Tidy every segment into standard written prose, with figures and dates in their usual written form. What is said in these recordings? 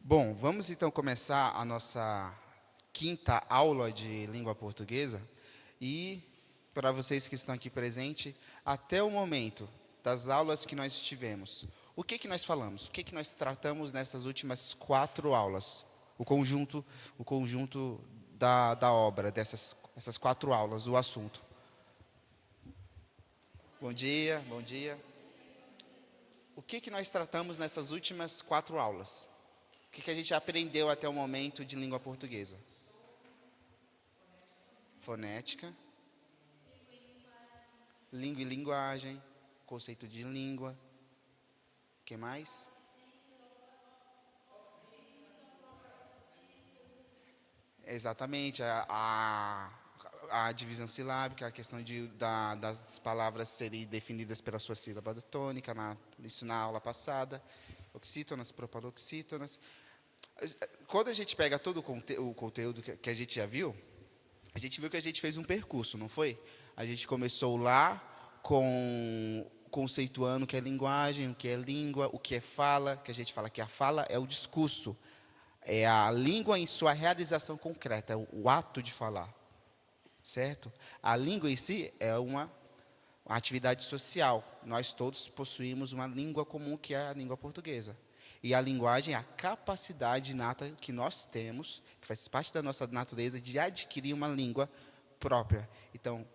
Bom, vamos então começar a nossa quinta aula de língua portuguesa. E, para vocês que estão aqui presentes, até o momento das aulas que nós tivemos, o que nós falamos? O que nós tratamos nessas últimas 4 aulas? O conjunto da obra, essas 4 aulas, o assunto. Bom dia, bom dia. O que nós tratamos nessas últimas 4 aulas? O que a gente aprendeu até o momento de língua portuguesa? Fonética, língua e linguagem, conceito de língua. O que mais? Exatamente, a divisão silábica, a questão das palavras serem definidas pela sua sílaba tônica, isso na aula passada, oxítonas, propaloxítonas. Quando a gente pega todo o conteúdo que a gente já viu, a gente viu que a gente fez um percurso, não foi? A gente começou lá conceituando o que é linguagem, o que é língua, o que é fala, que a gente fala que a fala é o discurso, é a língua em sua realização concreta, é o ato de falar, certo? A língua em si é uma atividade social. Nós todos possuímos uma língua comum, que é a língua portuguesa. E a linguagem é a capacidade inata que nós temos, que faz parte da nossa natureza, de adquirir uma língua própria. Então,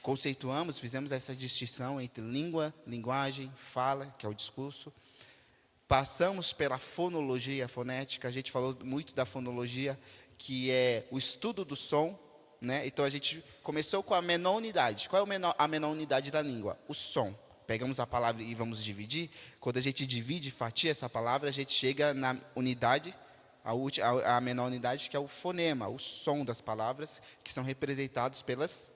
conceituamos, fizemos essa distinção entre língua, linguagem, fala, que é o discurso. Passamos pela fonologia, fonética. A gente falou muito da fonologia, que é o estudo do som, né? Então, a gente começou com a menor unidade. Qual é a menor unidade da língua? O som. Pegamos a palavra e vamos dividir. Quando a gente divide, fatia essa palavra, a gente chega na unidade, a menor unidade, que é o fonema, o som das palavras, que são representados pelas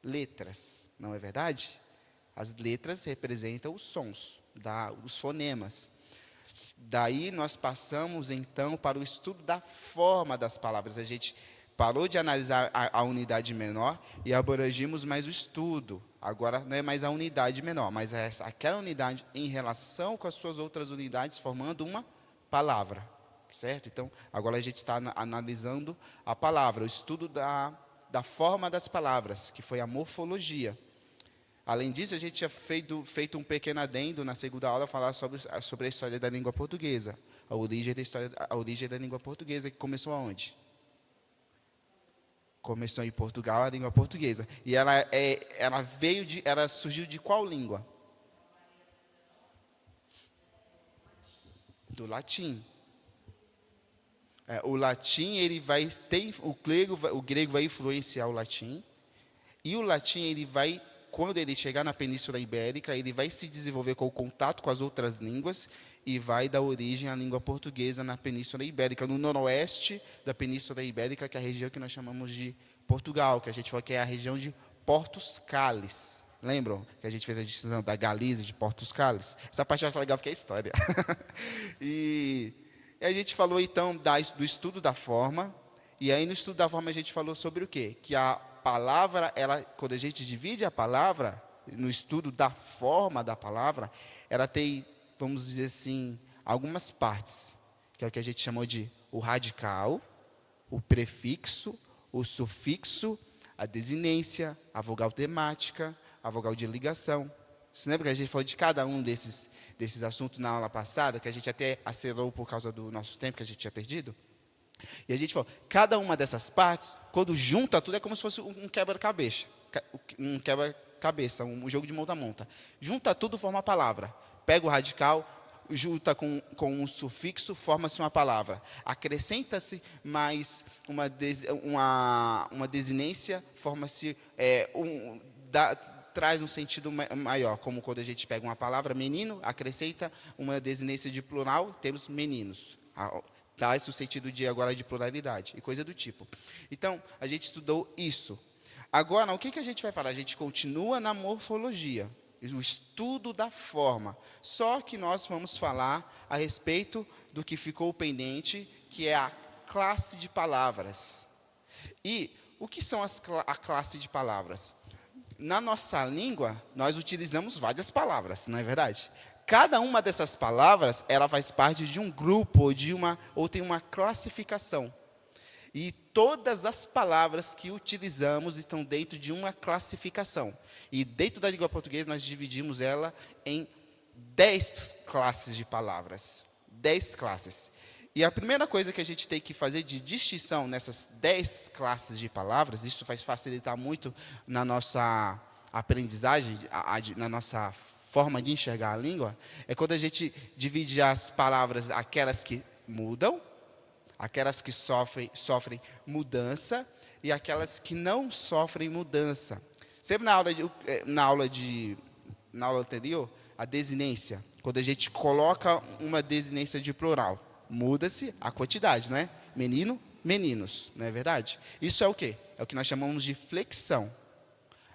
letras. Não é verdade? As letras representam os sons, os fonemas. Daí nós passamos, então, para o estudo da forma das palavras. A gente parou de analisar a unidade menor e abrangimos mais o estudo. Agora não é mais a unidade menor, mas é aquela unidade em relação com as suas outras unidades, formando uma palavra, certo? Então, agora a gente está analisando a palavra, o estudo da forma das palavras, que foi a morfologia. Além disso, a gente tinha feito um pequeno adendo na segunda aula, falar sobre a história da língua portuguesa, a origem da língua portuguesa, que começou aonde? Começou em Portugal, a língua portuguesa. E ela surgiu de qual língua? Do latim. O latim, o grego vai influenciar o latim, e o latim, quando ele chegar na Península Ibérica, ele vai se desenvolver com o contato com as outras línguas, e vai dar origem à língua portuguesa na Península Ibérica, no noroeste da Península Ibérica, que é a região que nós chamamos de Portugal, que a gente fala que é a região de Portos Cales. Lembram que a gente fez a distinção da Galiza de Portos Cales? Essa parte eu acho legal porque é história. E a gente falou, então, do estudo da forma, e aí no estudo da forma a gente falou sobre o quê? Que a palavra, quando a gente divide a palavra, no estudo da forma da palavra, ela tem, vamos dizer assim, algumas partes, que é o que a gente chamou de o radical, o prefixo, o sufixo, a desinência, a vogal temática, a vogal de ligação. Você lembra que a gente falou de cada um desses assuntos na aula passada, que a gente até acelerou por causa do nosso tempo que a gente tinha perdido? E a gente falou, cada uma dessas partes, quando junta tudo, é como se fosse um quebra-cabeça, um jogo de monta-monta. Junta tudo, forma a palavra. Pega o radical, junta com um sufixo, forma-se uma palavra. Acrescenta-se mais uma desinência, forma-se traz um sentido maior, como quando a gente pega uma palavra, menino, acrescenta uma desinência de plural, temos meninos. Dá-se o sentido agora de pluralidade, e coisa do tipo. Então, a gente estudou isso. Agora, o que a gente vai falar? A gente continua na morfologia, o estudo da forma. Só que nós vamos falar a respeito do que ficou pendente, que é a classe de palavras. E o que são a classe de palavras? Na nossa língua, nós utilizamos várias palavras, não é verdade? cada uma dessas palavras, ela faz parte de um grupo, ou tem uma classificação. E todas as palavras que utilizamos estão dentro de uma classificação. E dentro da língua portuguesa, nós dividimos ela em 10 classes de palavras. 10 classes. E a primeira coisa que a gente tem que fazer de distinção nessas 10 classes de palavras, isso vai facilitar muito na nossa aprendizagem, na nossa forma de enxergar a língua, é quando a gente divide as palavras, aquelas que mudam, aquelas que sofrem mudança e aquelas que não sofrem mudança. Sempre na aula anterior, a desinência, quando a gente coloca uma desinência de plural, muda-se a quantidade, não é? Menino, meninos, não é verdade? Isso é o quê? É o que nós chamamos de flexão.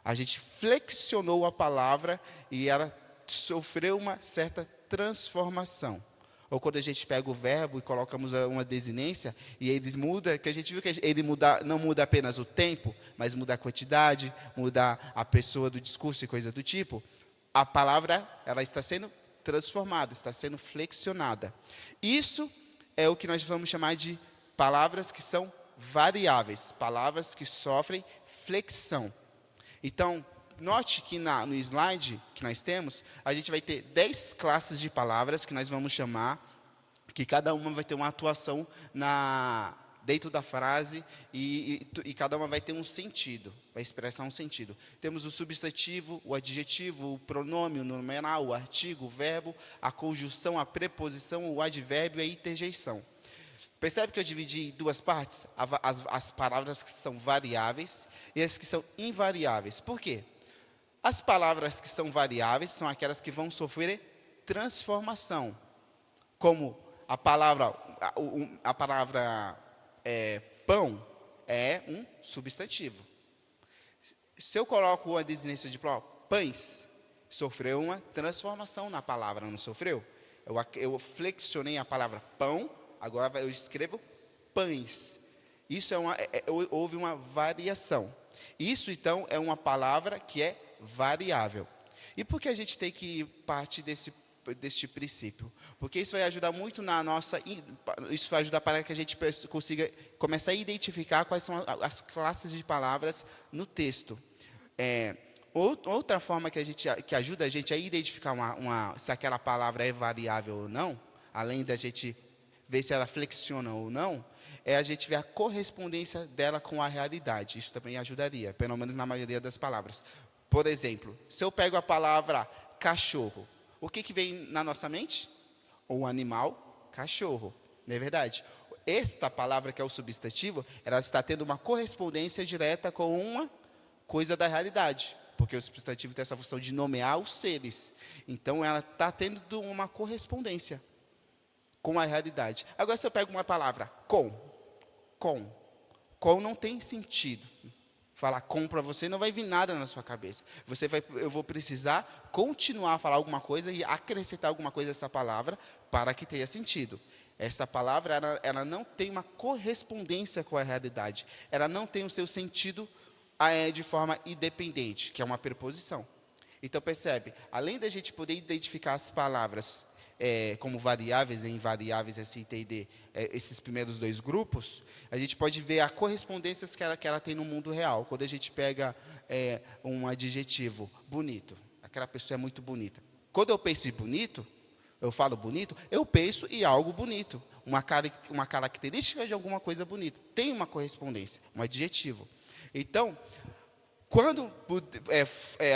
A gente flexionou a palavra e ela sofreu uma certa transformação. Ou quando a gente pega o verbo e colocamos uma desinência, e eles mudam, que a gente viu que ele não muda apenas o tempo, mas muda a quantidade, muda a pessoa do discurso e coisa do tipo, a palavra ela está sendo transformada, está sendo flexionada. Isso é o que nós vamos chamar de palavras que são variáveis, palavras que sofrem flexão. Então, note que no slide que nós temos, a gente vai ter 10 classes de palavras que nós vamos chamar, que cada uma vai ter uma atuação dentro da frase e cada uma vai ter um sentido, vai expressar um sentido. Temos o substantivo, o adjetivo, o pronome, o numeral, o artigo, o verbo, a conjunção, a preposição, o advérbio e a interjeição. Percebe que eu dividi em duas partes? As palavras que são variáveis e as que são invariáveis. Por quê? As palavras que são variáveis são aquelas que vão sofrer transformação. Como a palavra pão é um substantivo. Se eu coloco a desinência de plural, pães, sofreu uma transformação na palavra, não sofreu? Eu flexionei a palavra pão, agora eu escrevo pães. Isso houve uma variação. Isso, então, é uma palavra que é variável. E por que a gente tem que partir deste princípio? Porque isso vai ajudar muito isso vai ajudar para que a gente consiga começar a identificar quais são as classes de palavras no texto. Outra forma que ajuda a gente a identificar se aquela palavra é variável ou não, além da gente ver se ela flexiona ou não, é a gente ver a correspondência dela com a realidade. Isso também ajudaria, pelo menos na maioria das palavras. Por exemplo, se eu pego a palavra cachorro, o que vem na nossa mente? O animal cachorro, não é verdade? Esta palavra, que é o substantivo, ela está tendo uma correspondência direta com uma coisa da realidade, porque o substantivo tem essa função de nomear os seres. Então, ela está tendo uma correspondência com a realidade. Agora, se eu pego uma palavra com não tem sentido. Falar com para você não vai vir nada na sua cabeça. Eu vou precisar continuar a falar alguma coisa e acrescentar alguma coisa a essa palavra para que tenha sentido. Essa palavra ela não tem uma correspondência com a realidade. Ela não tem o seu sentido de forma independente, que é uma preposição. Então, percebe, além da gente poder identificar as palavras como variáveis e invariáveis, assim, entender esses primeiros dois grupos, a gente pode ver a correspondência que ela tem no mundo real. Quando a gente pega um adjetivo bonito, aquela pessoa é muito bonita. Quando eu penso em bonito, eu falo bonito, eu penso em algo bonito, uma característica de alguma coisa bonita. Tem uma correspondência, um adjetivo. Então, quando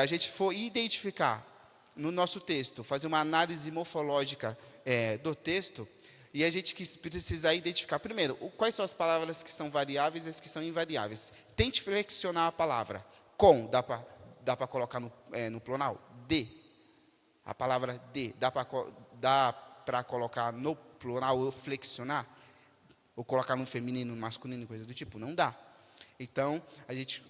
a gente for identificar no nosso texto, fazer uma análise morfológica do texto, e a gente precisa identificar, primeiro, quais são as palavras que são variáveis e as que são invariáveis. Tente flexionar a palavra. Com, dá para colocar no plural? De. A palavra de, dá para colocar no plural ou flexionar? Ou colocar no feminino, no masculino, coisa do tipo? Não dá. Então, a gente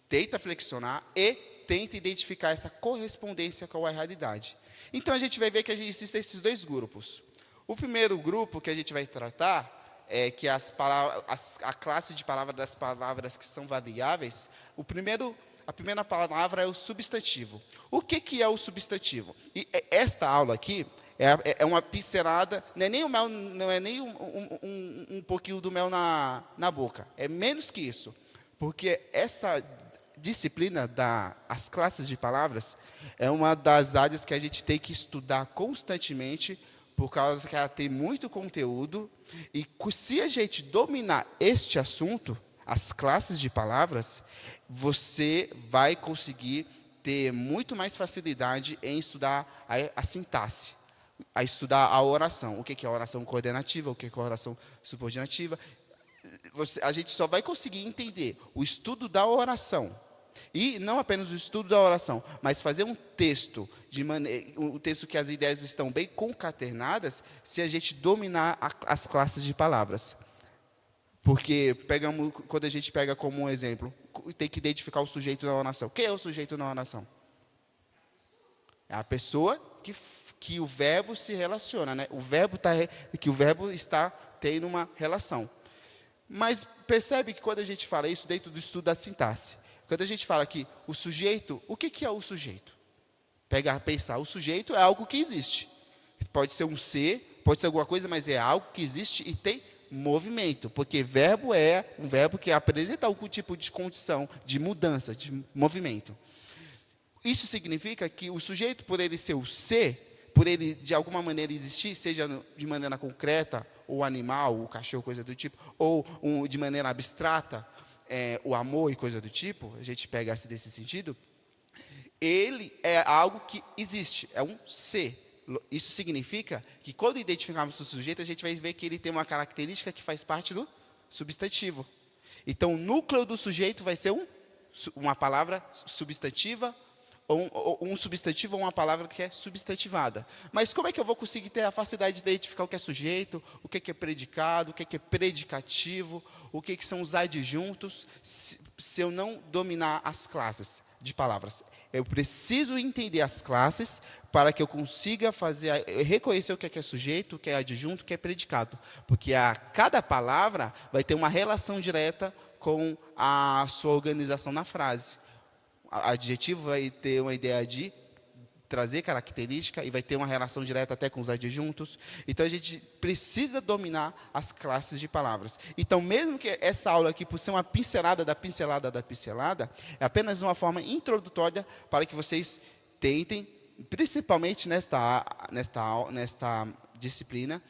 tenta flexionar e tenta identificar essa correspondência com a realidade. Então, a gente vai ver que existem esses dois grupos. O primeiro grupo que a gente vai tratar é que a classe de palavras das palavras que são variáveis, a primeira palavra é o substantivo. O que é o substantivo? E esta aula aqui, É uma pincelada, não é nem o mel, não é nem um pouquinho do mel na boca. É menos que isso. Porque essa disciplina das classes de palavras é uma das áreas que a gente tem que estudar constantemente, por causa que ela tem muito conteúdo. E se a gente dominar este assunto, as classes de palavras, você vai conseguir ter muito mais facilidade em estudar a sintaxe, a estudar a oração. O que é a oração coordenativa, o que é a oração subordinativa. A gente só vai conseguir entender o estudo da oração, e não apenas o estudo da oração, mas fazer um texto, um texto que as ideias estão bem concatenadas, se a gente dominar as classes de palavras. Porque quando a gente pega como um exemplo, tem que identificar o sujeito na oração. Quem é o sujeito na oração? É a pessoa que o verbo se relaciona, né? Que o verbo está tendo uma relação. Mas percebe que quando a gente fala isso dentro do estudo da sintaxe, quando a gente fala que o sujeito, o que é o sujeito? Pensar, o sujeito é algo que existe. Pode ser um ser, pode ser alguma coisa, mas é algo que existe e tem movimento, porque verbo é um verbo que apresenta algum tipo de condição, de mudança, de movimento. Isso significa que o sujeito, por ele ser o ser, por ele de alguma maneira existir, seja de maneira concreta, ou animal, o cachorro, coisa do tipo, ou de maneira abstrata, o amor e coisa do tipo, a gente pega desse sentido, ele é algo que existe, é um ser. Isso significa que quando identificarmos o sujeito, a gente vai ver que ele tem uma característica que faz parte do substantivo. Então, o núcleo do sujeito vai ser uma palavra substantiva, ou um substantivo ou uma palavra que é substantivada. Mas como é que eu vou conseguir ter a facilidade de identificar o que é sujeito, o que é predicado, o que é predicativo, o que são os adjuntos, se eu não dominar as classes de palavras? Eu preciso entender as classes para que eu consiga reconhecer o que é sujeito, o que é adjunto, o que é predicado. Porque cada palavra vai ter uma relação direta com a sua organização na frase. O adjetivo vai ter uma ideia de trazer característica e vai ter uma relação direta até com os adjuntos. Então, a gente precisa dominar as classes de palavras. Então, mesmo que essa aula aqui, por ser uma pincelada da pincelada da pincelada, é apenas uma forma introdutória para que vocês tentem, principalmente nesta disciplina,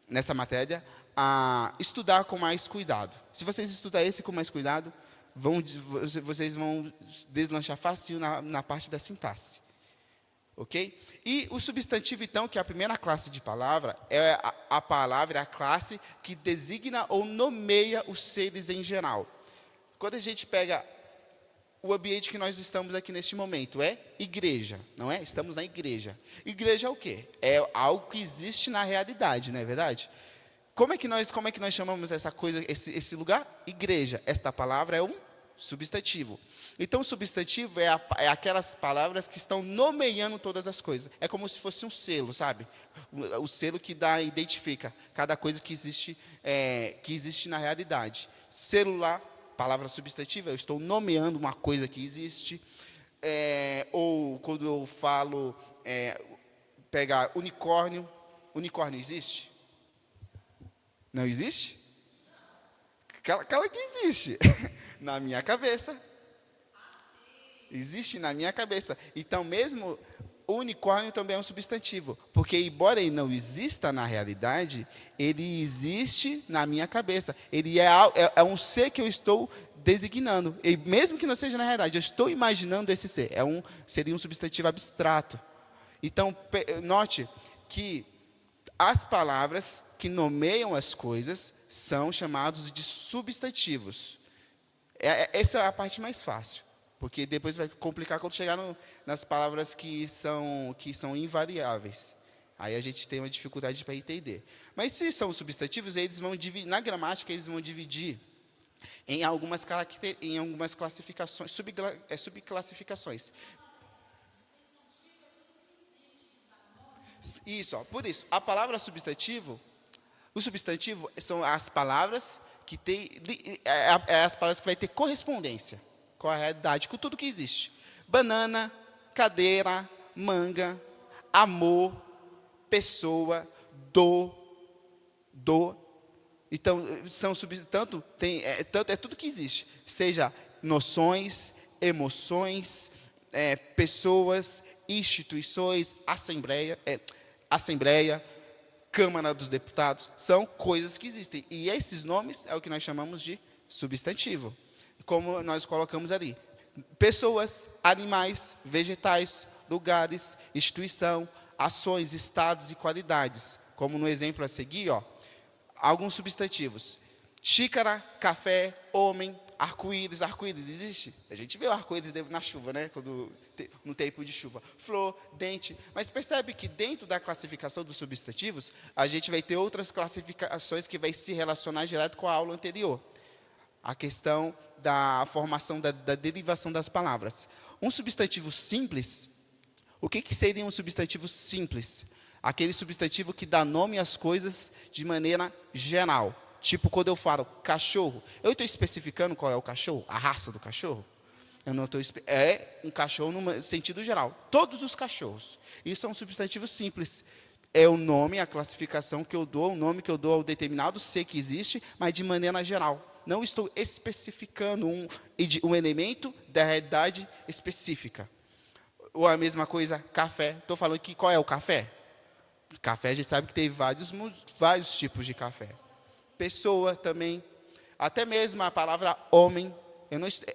nessa matéria, a estudar com mais cuidado. Se vocês estudarem esse com mais cuidado, vocês vão deslanchar fácil na parte da sintaxe. Ok? E o substantivo, então, que é a primeira classe de palavra, é a palavra, a classe que designa ou nomeia os seres em geral. Quando a gente pega o ambiente que nós estamos aqui neste momento, é igreja, não é? Estamos na igreja. Igreja é o quê? É algo que existe na realidade, não é verdade? Como é que nós chamamos essa coisa, esse lugar? Igreja. Esta palavra é um substantivo. Então, o substantivo é aquelas palavras que estão nomeando todas as coisas. É como se fosse um selo, sabe? O selo que identifica cada coisa que existe na realidade. Celular, palavra substantiva, eu estou nomeando uma coisa que existe. Ou quando eu falo, pegar unicórnio. Unicórnio existe? Não existe? Claro que existe. Na minha cabeça. Existe na minha cabeça. Então, mesmo o unicórnio também é um substantivo. Porque, embora ele não exista na realidade, ele existe na minha cabeça. Ele é um ser que eu estou designando. E mesmo que não seja na realidade, eu estou imaginando esse ser. Seria um substantivo abstrato. Então, note que as palavras que nomeiam as coisas são chamados de substantivos. Essa é a parte mais fácil, porque depois vai complicar quando chegar nas palavras que são invariáveis. Aí a gente tem uma dificuldade para entender. Mas se são substantivos, eles vão dividir, na gramática eles vão dividir em algumas classificações, subclassificações. Isso, por isso, a palavra substantivo, o substantivo são as palavras que tem, as palavras que vai ter correspondência com a realidade, com tudo que existe. Banana, cadeira, manga, amor, pessoa, do. Então, é tudo que existe. Seja noções, emoções, pessoas, instituições, assembleia, Câmara dos Deputados, são coisas que existem. E esses nomes é o que nós chamamos de substantivo. Como nós colocamos ali. Pessoas, animais, vegetais, lugares, instituição, ações, estados e qualidades. Como no exemplo a seguir, alguns substantivos. Xícara, café, homem, arco-íris. Arco-íris existe? A gente vê o arco-íris na chuva, né? No tempo de chuva. Flor, dente. Mas percebe que dentro da classificação dos substantivos, a gente vai ter outras classificações que vai se relacionar direto com a aula anterior. A questão da formação, da derivação das palavras. Um substantivo simples, o que seria um substantivo simples? Aquele substantivo que dá nome às coisas de maneira geral. Tipo, quando eu falo cachorro, eu estou especificando qual é o cachorro? A raça do cachorro? Eu não estou. É um cachorro no sentido geral. Todos os cachorros. Isso é um substantivo simples. É o nome, a classificação que eu dou, o nome que eu dou ao determinado ser que existe, mas de maneira geral. Não estou especificando um elemento da realidade específica. Ou a mesma coisa, café. Estou falando que qual é o café? Café, a gente sabe que tem vários tipos de café. Pessoa também. Até mesmo a palavra homem.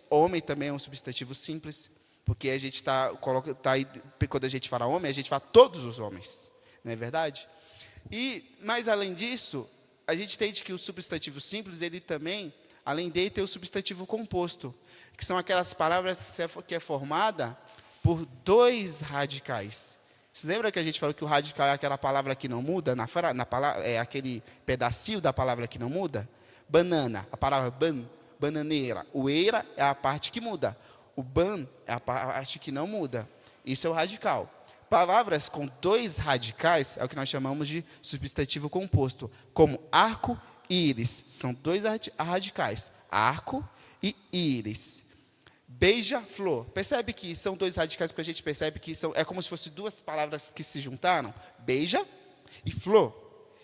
Homem também é um substantivo simples. Porque a gente quando a gente fala homem, a gente fala todos os homens. Não é verdade? Mas além disso, a gente entende que o substantivo simples, ele também, além dele, tem o substantivo composto. Que são aquelas palavras que é formada por dois radicais. Você lembra que a gente falou que o radical é aquela palavra que não muda? É aquele pedacinho da palavra que não muda? Banana, a palavra bananeira. O eira é a parte que muda. O ban é a parte que não muda. Isso é o radical. Palavras com dois radicais é o que nós chamamos de substantivo composto. Como arco e íris. São dois radicais. Arco e íris. Beija-flor. Percebe que são dois radicais, porque a gente percebe que é como se fossem duas palavras que se juntaram. Beija e flor.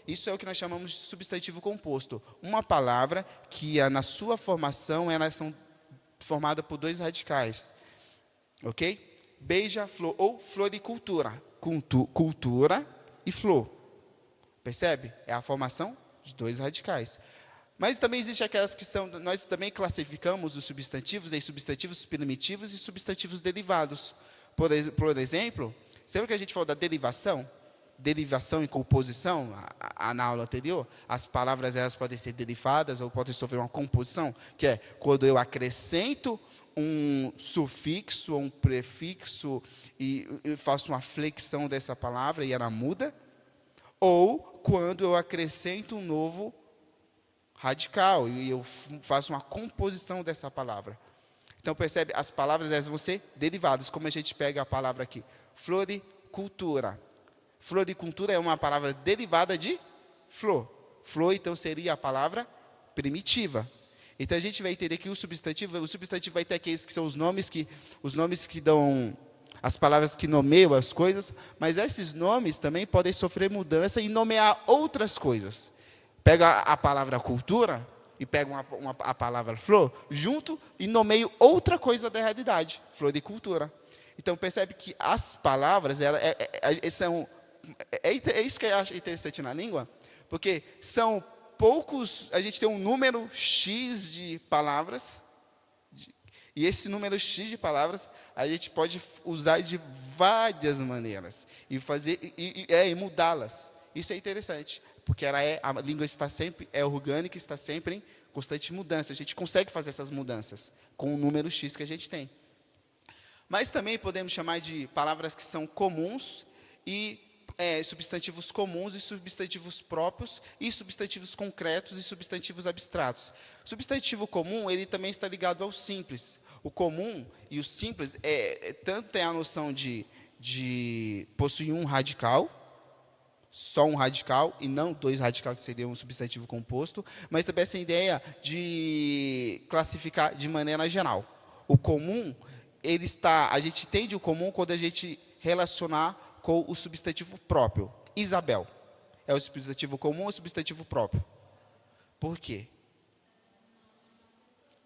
Isso é o que nós chamamos de substantivo composto. Uma palavra que, na sua formação, elas são formadas por dois radicais. Ok? Beija-flor ou floricultura. Cultura e flor. Percebe? É a formação de dois radicais. Mas também existem aquelas que nós também classificamos os substantivos em substantivos primitivos e substantivos derivados. Por exemplo, sempre que a gente falou da derivação e composição, na aula anterior, as palavras elas podem ser derivadas ou podem sofrer uma composição, que é quando eu acrescento um sufixo ou um prefixo e faço uma flexão dessa palavra e ela muda, ou quando eu acrescento um novo radical, e eu faço uma composição dessa palavra. Então, percebe, as palavras elas vão ser derivadas, como a gente pega a palavra aqui, floricultura. Floricultura é uma palavra derivada de flor. Flor, então, seria a palavra primitiva. Então, a gente vai entender que o substantivo vai ter aqueles que são os nomes que dão, as palavras que nomeiam as coisas, mas esses nomes também podem sofrer mudança e nomear outras coisas. Pega a palavra cultura e pega a palavra flor, junto e nomeio outra coisa da realidade, floricultura. Então, percebe que as palavras, é isso que eu acho interessante na língua, porque são poucos, a gente tem um número X de palavras, e esse número X de palavras, a gente pode usar de várias maneiras, e mudá-las. Isso é interessante. Porque a língua é orgânica, está sempre em constante mudança. A gente consegue fazer essas mudanças com o número X que a gente tem. Mas também podemos chamar de palavras que são comuns e substantivos comuns e substantivos próprios e substantivos concretos e substantivos abstratos. O substantivo comum, ele também está ligado ao simples. O comum e o simples tanto tem a noção de possuir um radical, só um radical, e não dois radicais, que seria um substantivo composto, mas também essa ideia de classificar de maneira geral. O comum, a gente entende o comum quando a gente relacionar com o substantivo próprio. Isabel. É o substantivo comum ou o substantivo próprio? Por quê?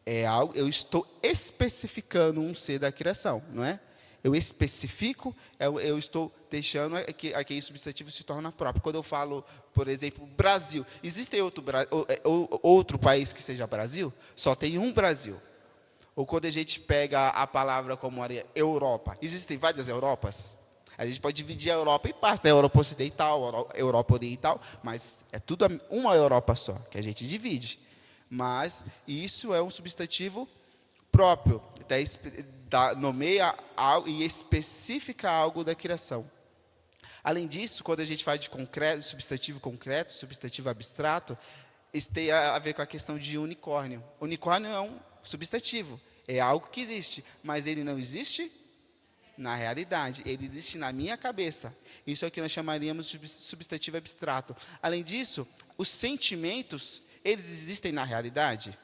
É algo, eu estou especificando um ser da criação, não é? Eu especifico, eu estou deixando que aquele substantivo se torna próprio. Quando eu falo, por exemplo, Brasil, existe outro país que seja Brasil? Só tem um Brasil. Ou quando a gente pega a palavra como Europa, existem várias Europas? A gente pode dividir a Europa em partes, a Europa Ocidental, a Europa Oriental, mas é tudo uma Europa só, que a gente divide. Mas isso é um substantivo próprio, nomeia algo e especifica algo da criação. Além disso, quando a gente fala de concreto, substantivo abstrato, isso tem a ver com a questão de unicórnio. Unicórnio é um substantivo, é algo que existe, mas ele não existe na realidade, ele existe na minha cabeça. Isso é o que nós chamaríamos de substantivo abstrato. Além disso, os sentimentos, eles existem na realidade?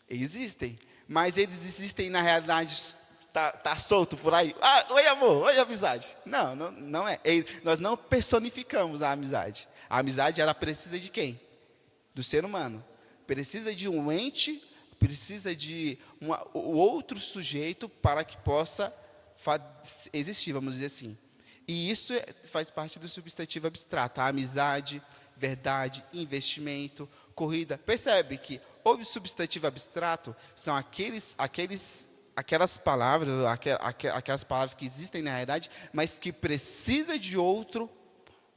Existem, mas eles existem na realidade, tá solto por aí. Ah, oi amor, oi amizade. Não é. Nós não personificamos a amizade. A amizade, ela precisa de quem? Do ser humano. Precisa de um ente, precisa de o outro sujeito para que possa existir, vamos dizer assim. E isso faz parte do substantivo abstrato. A amizade, verdade, investimento, corrida. Percebe que o substantivo abstrato são aquelas palavras, aquelas palavras que existem na realidade, mas que precisa de outro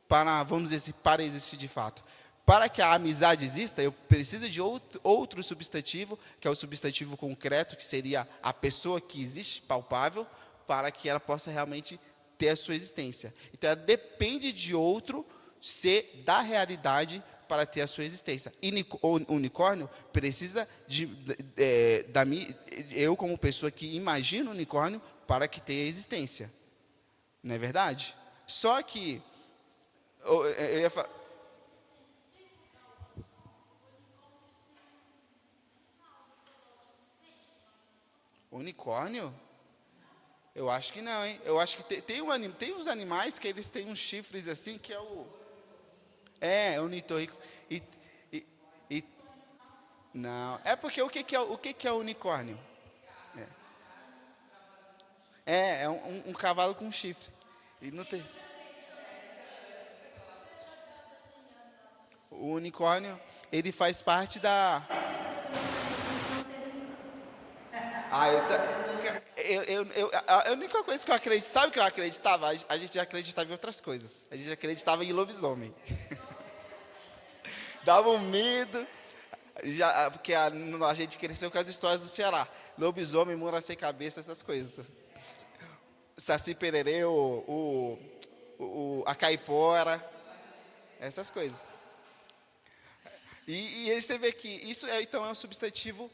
para, vamos dizer assim, para existir de fato. Para que a amizade exista, eu preciso de outro substantivo, que é o substantivo concreto, que seria a pessoa que existe, palpável, para que ela possa realmente ter a sua existência. Então, ela depende de outro ser da realidade para ter a sua existência. E o unicórnio precisa eu como pessoa que imagino o unicórnio para que tenha existência. Não é verdade? Só que eu ia falar, unicórnio? Eu acho que não, hein? Eu acho que tem uns animais que eles têm uns chifres assim, que é o... É o ornitorrinco. E não, é porque o que é o unicórnio? É um cavalo com chifre. E não tem. O unicórnio, ele faz parte da... A única coisa que eu acredito, sabe o que eu acreditava? A gente já acreditava em outras coisas. A gente acreditava em lobisomem. Dava um medo, porque a gente cresceu com as histórias do Ceará. Lobisomem, mula sem cabeça, essas coisas. Saci pererê, a caipora, essas coisas. E aí você vê que isso então é um substantivo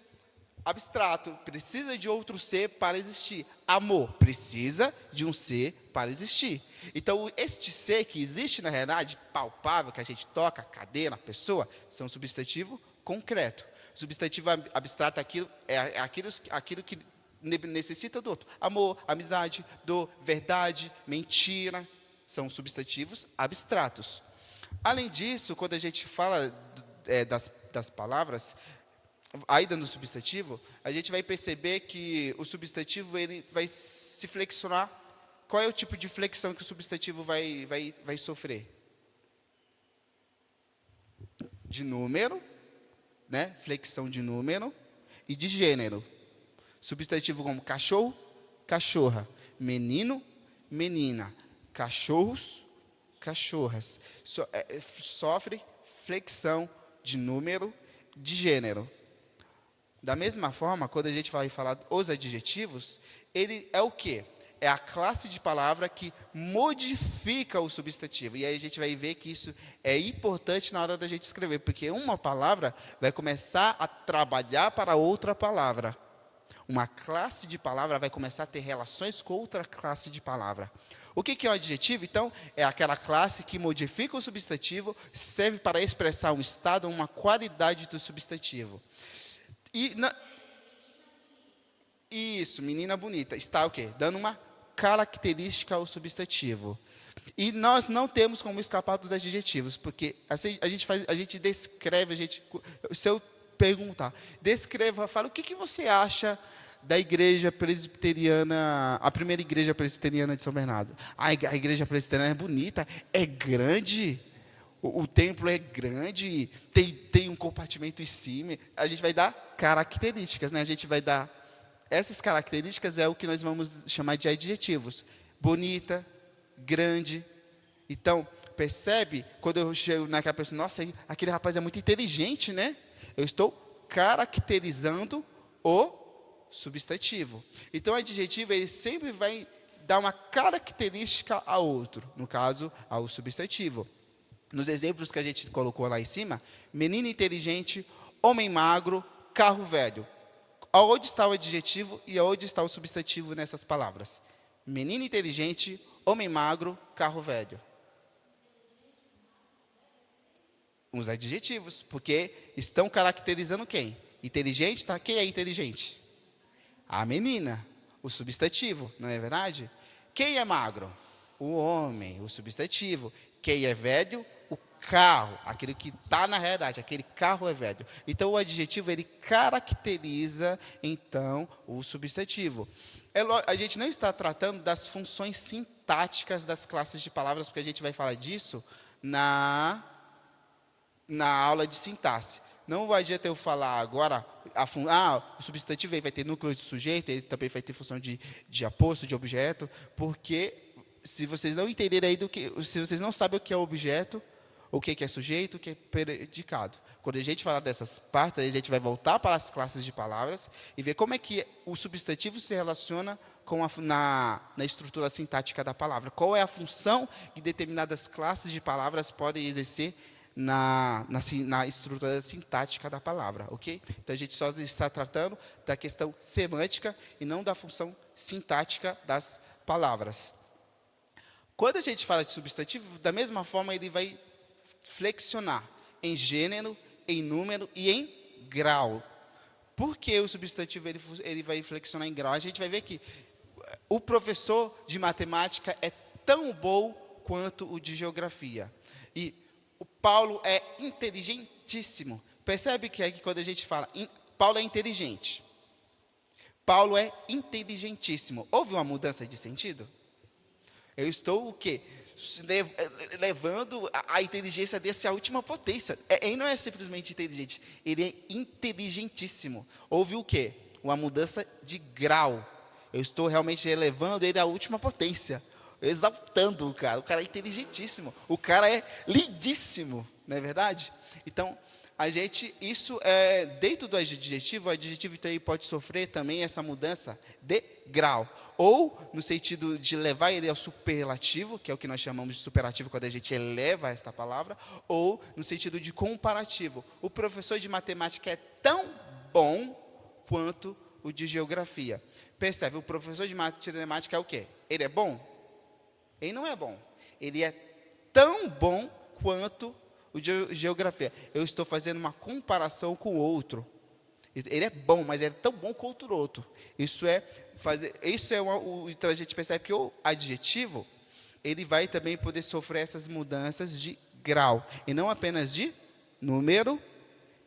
abstrato, precisa de outro ser para existir. Amor precisa de um ser para existir. Então, este ser que existe na realidade, palpável, que a gente toca, a cadeira, a pessoa, são um substantivo concreto. O substantivo abstrato é aquilo que necessita do outro. Amor, amizade, dor, verdade, mentira, são substantivos abstratos. Além disso, quando a gente fala das palavras, ainda no substantivo, a gente vai perceber que o substantivo ele vai se flexionar. Qual é o tipo de flexão que o substantivo vai sofrer? De número, né? Flexão de número e de gênero. Substantivo como cachorro, cachorra, menino, menina, cachorros, cachorras. Sofre flexão de número, de gênero. Da mesma forma, quando a gente vai falar os adjetivos, ele é o quê? É a classe de palavra que modifica o substantivo. E aí a gente vai ver que isso é importante na hora da gente escrever, porque uma palavra vai começar a trabalhar para outra palavra. Uma classe de palavra vai começar a ter relações com outra classe de palavra. O que é o adjetivo? Então, é aquela classe que modifica o substantivo, serve para expressar um estado, uma qualidade do substantivo. Isso, menina bonita. Está o quê? Dando uma característica ao substantivo. E nós não temos como escapar dos adjetivos, porque assim, a gente descreve, se eu perguntar, descreva, fala o que você acha da igreja presbiteriana, a primeira igreja presbiteriana de São Bernardo. A igreja presbiteriana é bonita, é grande, o templo é grande, tem um compartimento em cima. A gente vai dar características, né? A gente vai dar, essas características é o que nós vamos chamar de adjetivos. Bonita, grande. Então, percebe, quando eu chego naquela pessoa, nossa, aquele rapaz é muito inteligente, né? Eu estou caracterizando o substantivo. Então, o adjetivo, ele sempre vai dar uma característica ao outro, no caso, ao substantivo. Nos exemplos que a gente colocou lá em cima, menino inteligente, homem magro, carro velho. Aonde está o adjetivo e aonde está o substantivo nessas palavras? Menino inteligente, homem magro, carro velho. Os adjetivos, porque estão caracterizando quem? Inteligente, tá? Quem é inteligente? A menina, o substantivo, não é verdade? Quem é magro? O homem, o substantivo. Quem é velho? O carro, aquele que está na realidade, aquele carro é velho. Então, o adjetivo, ele caracteriza, então, o substantivo. A gente não está tratando das funções sintáticas das classes de palavras, porque a gente vai falar disso na aula de sintaxe. Não adianta eu falar agora, o substantivo aí vai ter núcleo de sujeito, ele também vai ter função de aposto, de objeto, porque se vocês não entenderem aí se vocês não sabem o que é objeto, o que é sujeito, o que é predicado. Quando a gente falar dessas partes, a gente vai voltar para as classes de palavras e ver como é que o substantivo se relaciona com na estrutura sintática da palavra. Qual é a função que determinadas classes de palavras podem exercer na estrutura sintática da palavra, ok? Então, a gente só está tratando da questão semântica e não da função sintática das palavras. Quando a gente fala de substantivo, da mesma forma, ele vai flexionar em gênero, em número e em grau. Por que o substantivo ele vai flexionar em grau? A gente vai ver que o professor de matemática é tão bom quanto o de geografia. E o Paulo é inteligentíssimo. Percebe que aqui quando a gente fala, Paulo é inteligente. Paulo é inteligentíssimo. Houve uma mudança de sentido? Eu estou o quê? Levando a inteligência desse à última potência. Ele não é simplesmente inteligente, ele é inteligentíssimo. Houve o quê? Uma mudança de grau. Eu estou realmente elevando ele à última potência, exaltando o cara é inteligentíssimo, o cara é lindíssimo, não é verdade? Então, isso é dentro do adjetivo, o adjetivo então, pode sofrer também essa mudança de grau. Ou no sentido de levar ele ao superlativo, que é o que nós chamamos de superlativo quando a gente eleva esta palavra, ou no sentido de comparativo. O professor de matemática é tão bom quanto o de geografia. Percebe, o professor de matemática é o quê? Ele é bom? Ele não é bom. Ele é tão bom quanto o de geografia. Eu estou fazendo uma comparação com o outro. Ele é bom, mas ele é tão bom quanto o outro. Então a gente percebe que o adjetivo, ele vai também poder sofrer essas mudanças de grau, e não apenas de número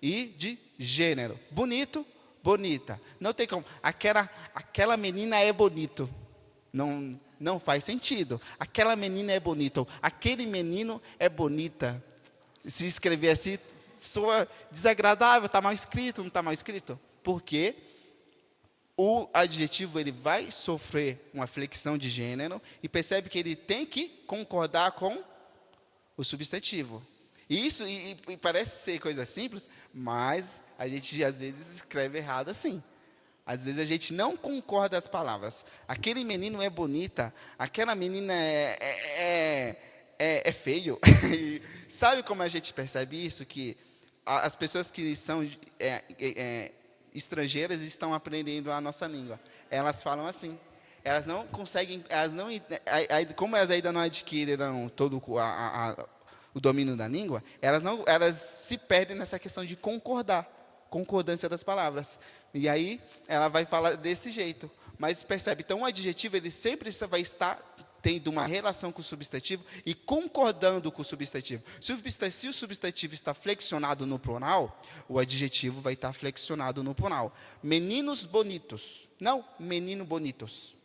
e de gênero. Bonito, bonita. Não tem como. Aquela menina é bonito. Não faz sentido. Aquela menina é bonita. Aquele menino é bonita. Se escrever assim, soa desagradável, está mal escrito, não está mal escrito? Porque o adjetivo ele vai sofrer uma flexão de gênero e percebe que ele tem que concordar com o substantivo. Isso e parece ser coisa simples, mas a gente às vezes escreve errado assim. Às vezes a gente não concorda as palavras. Aquele menino é bonita, aquela menina é feio. Sabe como a gente percebe isso? Que as pessoas que são estrangeiras estão aprendendo a nossa língua. Elas falam assim. Elas não conseguem, como elas ainda não adquiriram todo o domínio da língua, elas se perdem nessa questão de concordância das palavras. E aí ela vai falar desse jeito. Mas percebe, então o adjetivo ele sempre vai estar tendo uma relação com o substantivo e concordando com o substantivo. Se o substantivo está flexionado no plural, o adjetivo vai estar flexionado no plural. Meninos bonitos, não menino bonitos.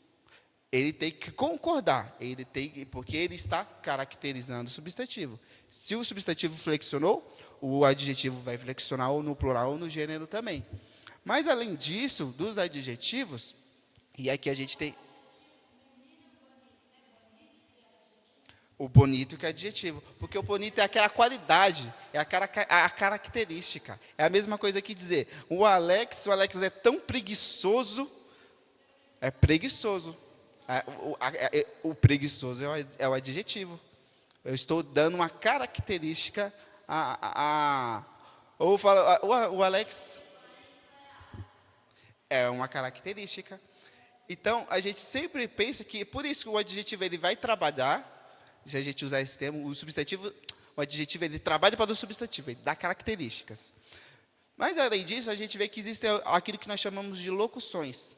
Ele tem que concordar, porque ele está caracterizando o substantivo. Se o substantivo flexionou, o adjetivo vai flexionar ou no plural ou no gênero também. Mas, além disso, dos adjetivos, e aqui a gente tem o bonito que é adjetivo, porque o bonito é aquela qualidade, é a característica. É a mesma coisa que dizer, o Alex é tão preguiçoso, é preguiçoso. O preguiçoso é o adjetivo. Eu estou dando uma característica ou falo, o Alex é uma característica. Então, a gente sempre pensa que, por isso que o adjetivo ele vai trabalhar, se a gente usar esse termo, o adjetivo ele trabalha para o substantivo, ele dá características. Mas, além disso, a gente vê que existe aquilo que nós chamamos de locuções.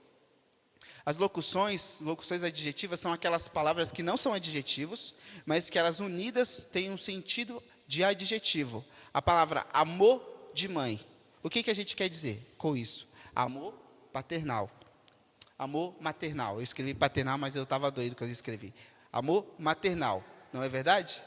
As locuções adjetivas são aquelas palavras que não são adjetivos, mas que elas unidas têm um sentido de adjetivo. A palavra amor de mãe. O que a gente quer dizer com isso? Amor paternal. Amor maternal. Eu escrevi paternal, mas eu estava doido quando eu escrevi. Amor maternal. Não é verdade?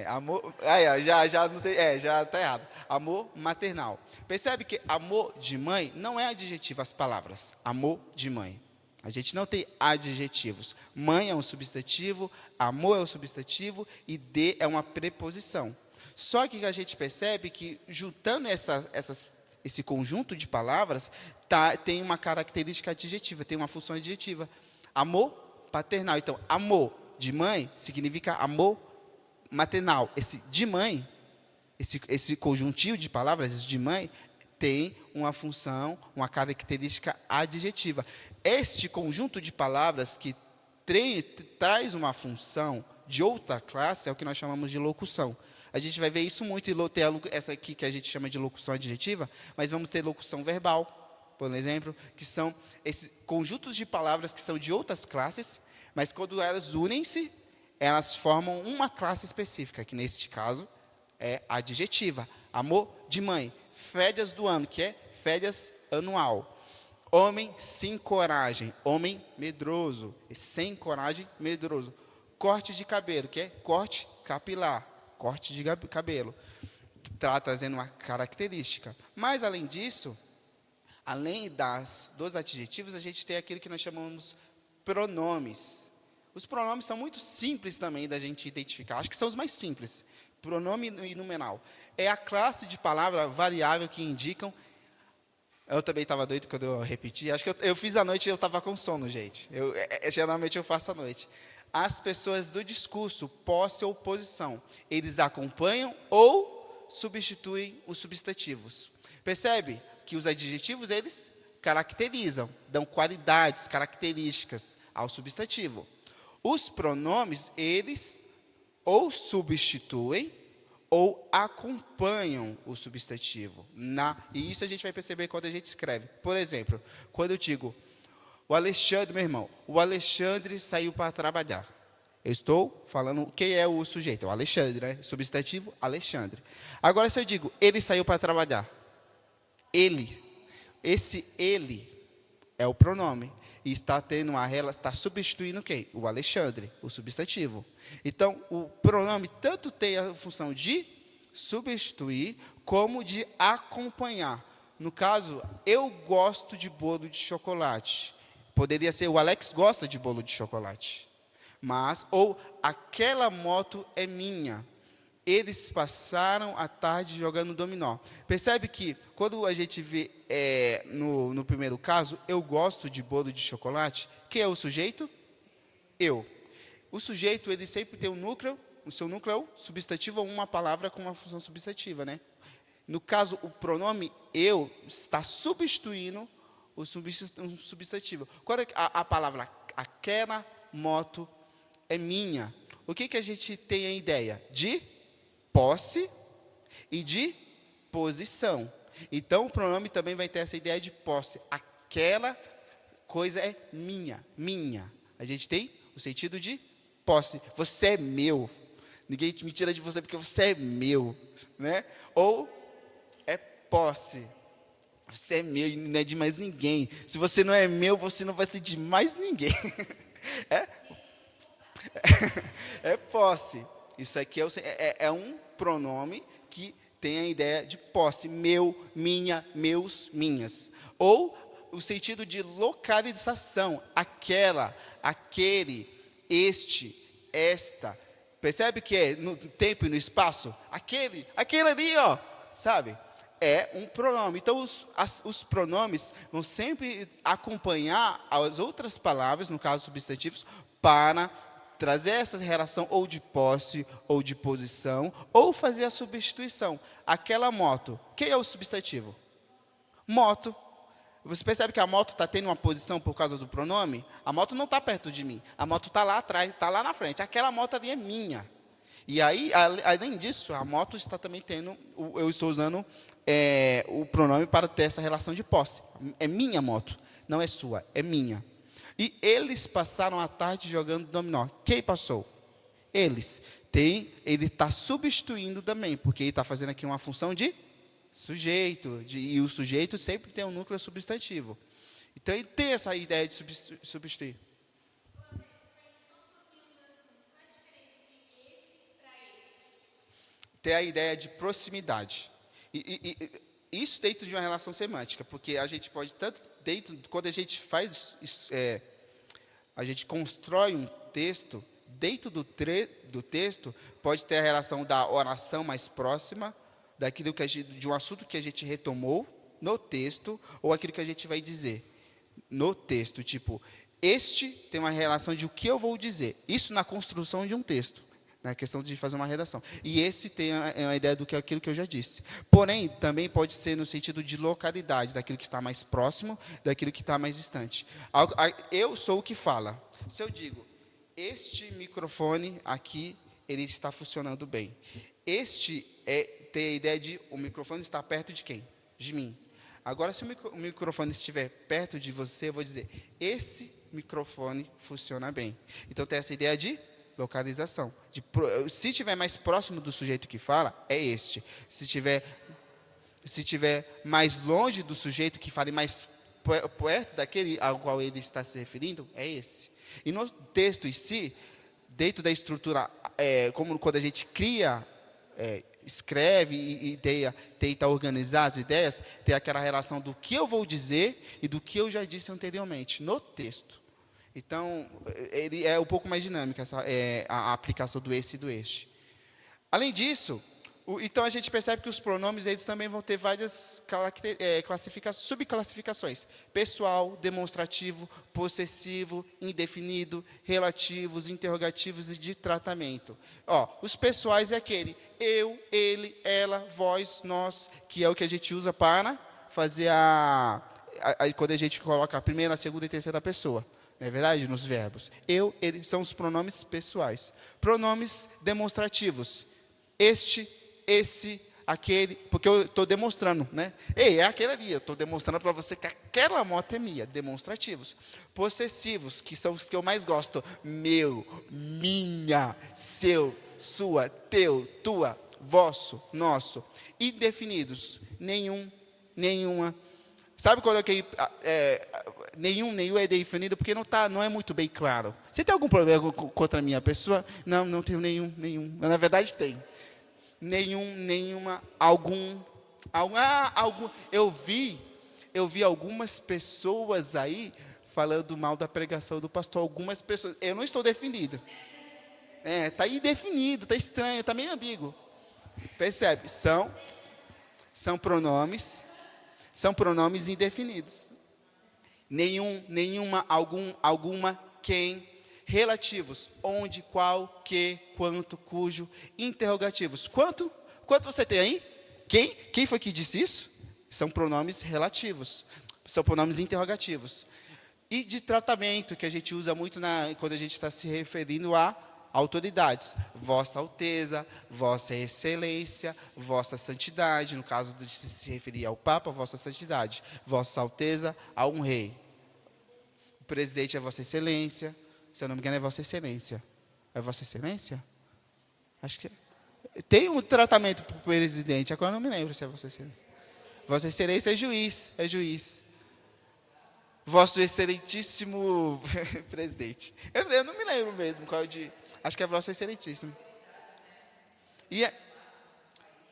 Amor. Já não tem. Já está errado. Amor maternal. Percebe que amor de mãe não é adjetivo as palavras. Amor de mãe. A gente não tem adjetivos. Mãe é um substantivo, amor é um substantivo e de é uma preposição. Só que a gente percebe que, juntando esse conjunto de palavras, tem uma característica adjetiva, tem uma função adjetiva. Amor paternal. Então, amor de mãe significa amor maternal. Esse de mãe, esse conjuntivo de palavras, esse de mãe, tem uma função, uma característica adjetiva. Este conjunto de palavras que traz uma função de outra classe é o que nós chamamos de locução. A gente vai ver isso muito e ter essa aqui que a gente chama de locução adjetiva, mas vamos ter locução verbal, por exemplo, que são esses conjuntos de palavras que são de outras classes, mas quando elas unem-se, elas formam uma classe específica, que neste caso é adjetiva. Amor de mãe. Férias do ano, que é férias anual. Homem sem coragem, homem medroso. Sem coragem, medroso. Corte de cabelo, que é corte capilar, corte de cabelo. Está trazendo uma característica. Mas, além disso, além dos adjetivos, a gente tem aquilo que nós chamamos pronomes. Os pronomes são muito simples também da gente identificar. Acho que são os mais simples. Pronome e numeral. É a classe de palavra variável que indicam. Eu também estava doido quando eu repeti. Acho que eu fiz à noite e eu estava com sono, gente. Geralmente eu faço à noite. As pessoas do discurso, posse ou posição, eles acompanham ou substituem os substantivos. Percebe que os adjetivos, eles caracterizam, dão qualidades, características ao substantivo. Os pronomes, eles ou substituem ou acompanham o substantivo. E isso a gente vai perceber quando a gente escreve. Por exemplo, quando eu digo, o Alexandre, meu irmão, o Alexandre saiu para trabalhar. Eu estou falando quem é o sujeito, o Alexandre, né? Substantivo, Alexandre. Agora, se eu digo, ele saiu para trabalhar. Ele. Esse ele é o pronome. E está substituindo quem? O Alexandre, o substantivo. Então, o pronome tanto tem a função de substituir, como de acompanhar. No caso, eu gosto de bolo de chocolate. Poderia ser, o Alex gosta de bolo de chocolate. Ou, aquela moto é minha. Eles passaram a tarde jogando dominó. Percebe que, quando a gente vê no primeiro caso, eu gosto de bolo de chocolate, quem é o sujeito? Eu. O sujeito, ele sempre tem um núcleo, o seu núcleo é o substantivo ou uma palavra com uma função substantiva, né? No caso, o pronome eu está substituindo o substantivo. Quando a palavra aquela moto é minha, o que a gente tem a ideia? De posse e de posição. Então, o pronome também vai ter essa ideia de posse. Aquela coisa é minha, minha. A gente tem o sentido de posse. Você é meu. Ninguém me tira de você porque você é meu, né? Ou é posse. Você é meu e não é de mais ninguém. Se você não é meu, você não vai ser de mais ninguém. É posse. Isso aqui é um pronome que tem a ideia de posse. Meu, minha, meus, minhas. Ou o sentido de localização. Aquela, aquele, este, esta. Percebe que é no tempo e no espaço? Aquele ali, ó. Sabe? É um pronome. Então, os pronomes vão sempre acompanhar as outras palavras, no caso substantivos, para trazer essa relação ou de posse, ou de posição, ou fazer a substituição. Aquela moto, quem é o substantivo? Moto. Você percebe que a moto está tendo uma posição por causa do pronome? A moto não está perto de mim. A moto está lá atrás, está lá na frente. Aquela moto ali é minha. E aí, além disso, a moto está também tendo, eu estou usando o pronome para ter essa relação de posse. É minha moto, não é sua, é minha. E eles passaram a tarde jogando dominó. Quem passou? Eles. Ele está substituindo também, porque ele está fazendo aqui uma função de sujeito. E o sujeito sempre tem um núcleo substantivo. Então, ele tem essa ideia de substituir. Tem a ideia de proximidade. E isso dentro de uma relação semântica, porque a gente pode, tanto dentro, quando a gente faz, a gente constrói um texto, dentro do texto, pode ter a relação da oração mais próxima, daquilo de um assunto que a gente retomou no texto, ou aquilo que a gente vai dizer no texto. Tipo, este tem uma relação de o que eu vou dizer. Isso na construção de um texto. Na questão de fazer uma redação. E esse tem a ideia do que é aquilo que eu já disse. Porém, também pode ser no sentido de localidade, daquilo que está mais próximo, daquilo que está mais distante. Eu sou o que fala. Se eu digo, este microfone aqui, ele está funcionando bem. Tem a ideia de o microfone está perto de quem? De mim. Agora, se o microfone estiver perto de você, eu vou dizer, esse microfone funciona bem. Então, tem essa ideia de localização. Se estiver mais próximo do sujeito que fala, é este. Se estiver mais longe do sujeito que fale, mais perto daquele ao qual ele está se referindo, é esse. E no texto em si, dentro da estrutura, como quando a gente cria, escreve e tenta organizar as ideias, tem aquela relação do que eu vou dizer e do que eu já disse anteriormente, no texto. Então, ele é um pouco mais dinâmica, a aplicação do esse e do este. Além disso, então a gente percebe que os pronomes eles também vão ter várias subclassificações. Pessoal, demonstrativo, possessivo, indefinido, relativos, interrogativos e de tratamento. Os pessoais é aquele eu, ele, ela, vós, nós, que é o que a gente usa para fazer quando a gente coloca a primeira, a segunda e a terceira pessoa. Não é verdade? Nos verbos. Eu, ele, são os pronomes pessoais. Pronomes demonstrativos. Este, esse, aquele, porque eu estou demonstrando, né? Ei, é aquele ali, eu estou demonstrando para você que aquela moto é minha. Demonstrativos. Possessivos, que são os que eu mais gosto. Meu, minha, seu, sua, teu, tua, vosso, nosso. Indefinidos. Nenhum, nenhuma. Sabe quando nenhum é definido porque não é muito bem claro. Você tem algum problema contra a minha pessoa? Não, não tenho nenhum. Na verdade, tem. Nenhuma, algum. Eu vi algumas pessoas aí falando mal da pregação do pastor. Algumas pessoas. Eu não estou definido. Está indefinido, está estranho, está meio ambíguo. Percebe? São pronomes. São pronomes indefinidos. Nenhuma, alguma, quem. Relativos. Onde, qual, que, quanto, cujo. Interrogativos. Quanto você tem aí? Quem? Quem foi que disse isso? São pronomes relativos. São pronomes interrogativos. E de tratamento, que a gente usa muito quando a gente está se referindo a autoridades, Vossa Alteza, Vossa Excelência, Vossa Santidade, no caso de se referir ao Papa, Vossa Santidade, Vossa Alteza a um rei. presidente é Vossa Excelência. Se eu não me engano, é Vossa Excelência. É Vossa Excelência? Acho que tem um tratamento para o presidente, agora eu não me lembro se é Vossa Excelência. Vossa Excelência é juiz. Vosso Excelentíssimo presidente. Eu não me lembro mesmo qual é o de. Acho que é Vosso Excelentíssimo.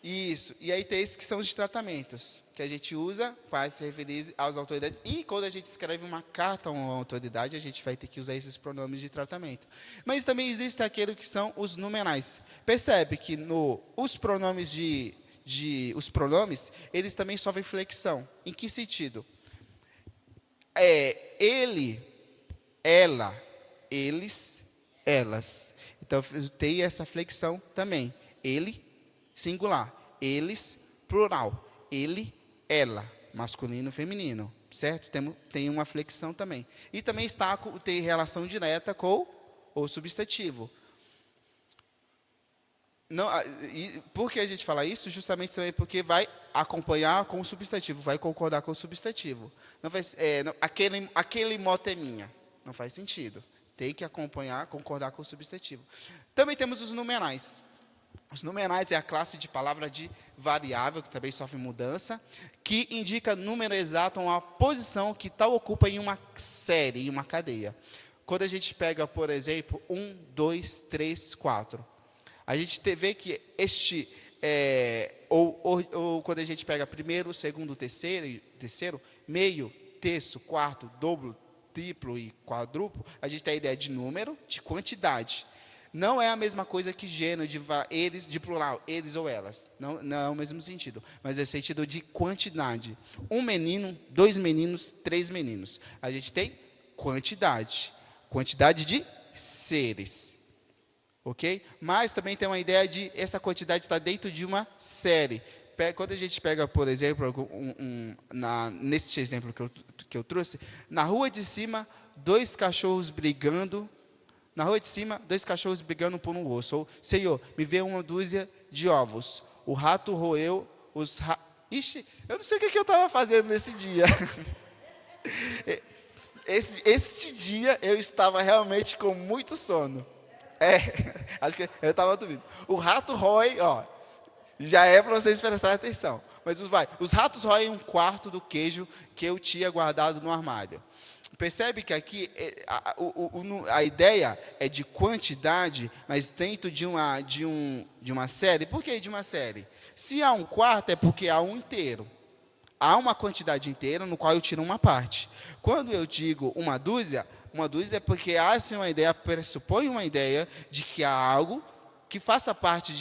Isso. E aí tem esses que são os tratamentos, que a gente usa para se referir às autoridades. E quando a gente escreve uma carta a uma autoridade, a gente vai ter que usar esses pronomes de tratamento. Mas também existe aquele que são os numerais. Percebe que os pronomes os pronomes, eles também sofrem flexão. Em que sentido? Ele, ela, eles, elas. Então, tem essa flexão também. Ele, singular. Eles, plural. Ele, ela, masculino, feminino. Certo? Tem uma flexão também. E também tem relação direta com o substantivo. Não, por que a gente fala isso? Justamente também porque vai acompanhar com o substantivo, vai concordar com o substantivo. Não faz, aquele moto é minha. Não faz sentido. Tem que acompanhar, concordar com o substantivo. Também temos os numerais. Os numerais é a classe de palavra de variável, que também sofre mudança, que indica número exato, uma posição que tal ocupa em uma série, em uma cadeia. Quando a gente pega, por exemplo, 1, 2, 3, 4. A gente vê que ou quando a gente pega primeiro, segundo, terceiro, meio, terço, quarto, dobro, triplo e quadruplo, a gente tem a ideia de número, de quantidade. Não é a mesma coisa que gênero, eles, de plural, eles ou elas. Não é o mesmo sentido, mas é o sentido de quantidade. Um menino, 2 meninos, 3 meninos. A gente tem quantidade. Quantidade de seres. Ok? Mas também tem uma ideia de essa quantidade estar dentro de uma série. Quando a gente pega, por exemplo, neste exemplo que eu trouxe, na rua de cima, 2 cachorros brigando. Na rua de cima, 2 cachorros brigando por um osso. Ou, Senhor, me vê 1 dúzia de ovos. O rato roeu os Ixi, eu não sei o que eu estava fazendo nesse dia. Este dia eu estava realmente com muito sono. Acho que eu estava dormindo. O rato rói, já é para vocês prestarem atenção. Mas os ratos roem 1/4 do queijo que eu tinha guardado no armário. Percebe que aqui a ideia é de quantidade, mas dentro de uma série. Por que de uma série? Se há 1/4 é porque há um inteiro. Há uma quantidade inteira no qual eu tiro uma parte. Quando eu digo uma dúzia é porque há assim, uma ideia, pressupõe uma ideia de que há algo que faça parte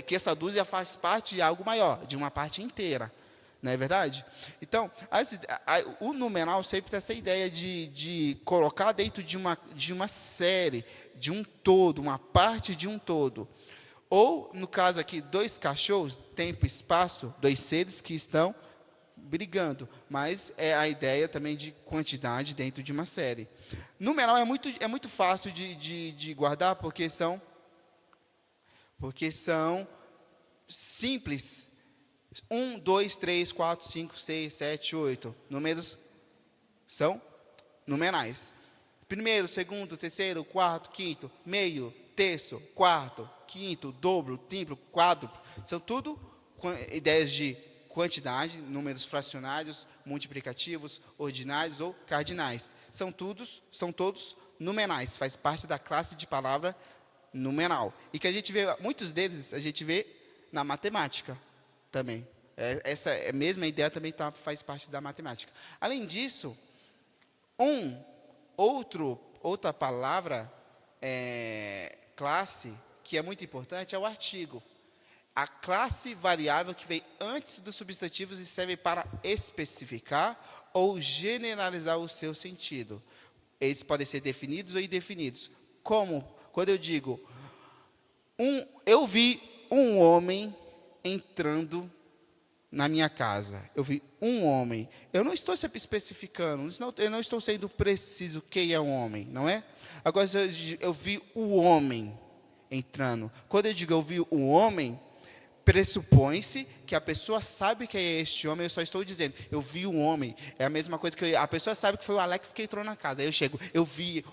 que essa dúzia faz parte de algo maior, de uma parte inteira. Não é verdade? Então, o numeral sempre tem essa ideia de colocar dentro de uma série, de um todo, uma parte de um todo. Ou, no caso aqui, 2 cachorros, tempo e espaço, 2 seres que estão brigando. Mas é a ideia também de quantidade dentro de uma série. Numeral é muito fácil de guardar, porque são simples. 1, 2, 3, 4, 5, 6, 7, 8. Números são numerais. Primeiro, segundo, terceiro, quarto, quinto, meio, terço, quarto, quinto, dobro, triplo, quádruplo. São tudo ideias de quantidade, números fracionários, multiplicativos, ordinários ou cardinais. São todos numerais, faz parte da classe de palavra numeral. E que a gente vê, muitos deles a gente vê na matemática também. Essa mesma ideia também faz parte da matemática. Além disso, outra palavra, classe, que é muito importante, é o artigo. A classe variável que vem antes dos substantivos e serve para especificar ou generalizar o seu sentido. Eles podem ser definidos ou indefinidos. Como? Quando eu digo, eu vi um homem entrando na minha casa. Eu vi um homem. Eu não estou sempre especificando, eu não estou sendo preciso quem é um homem, não é? Agora, eu vi o homem entrando. Quando eu digo eu vi o homem, Pressupõe-se que a pessoa sabe que é este homem, eu só estou dizendo, eu vi um homem. É a mesma coisa que a pessoa sabe que foi o Alex que entrou na casa. Aí eu chego, eu vi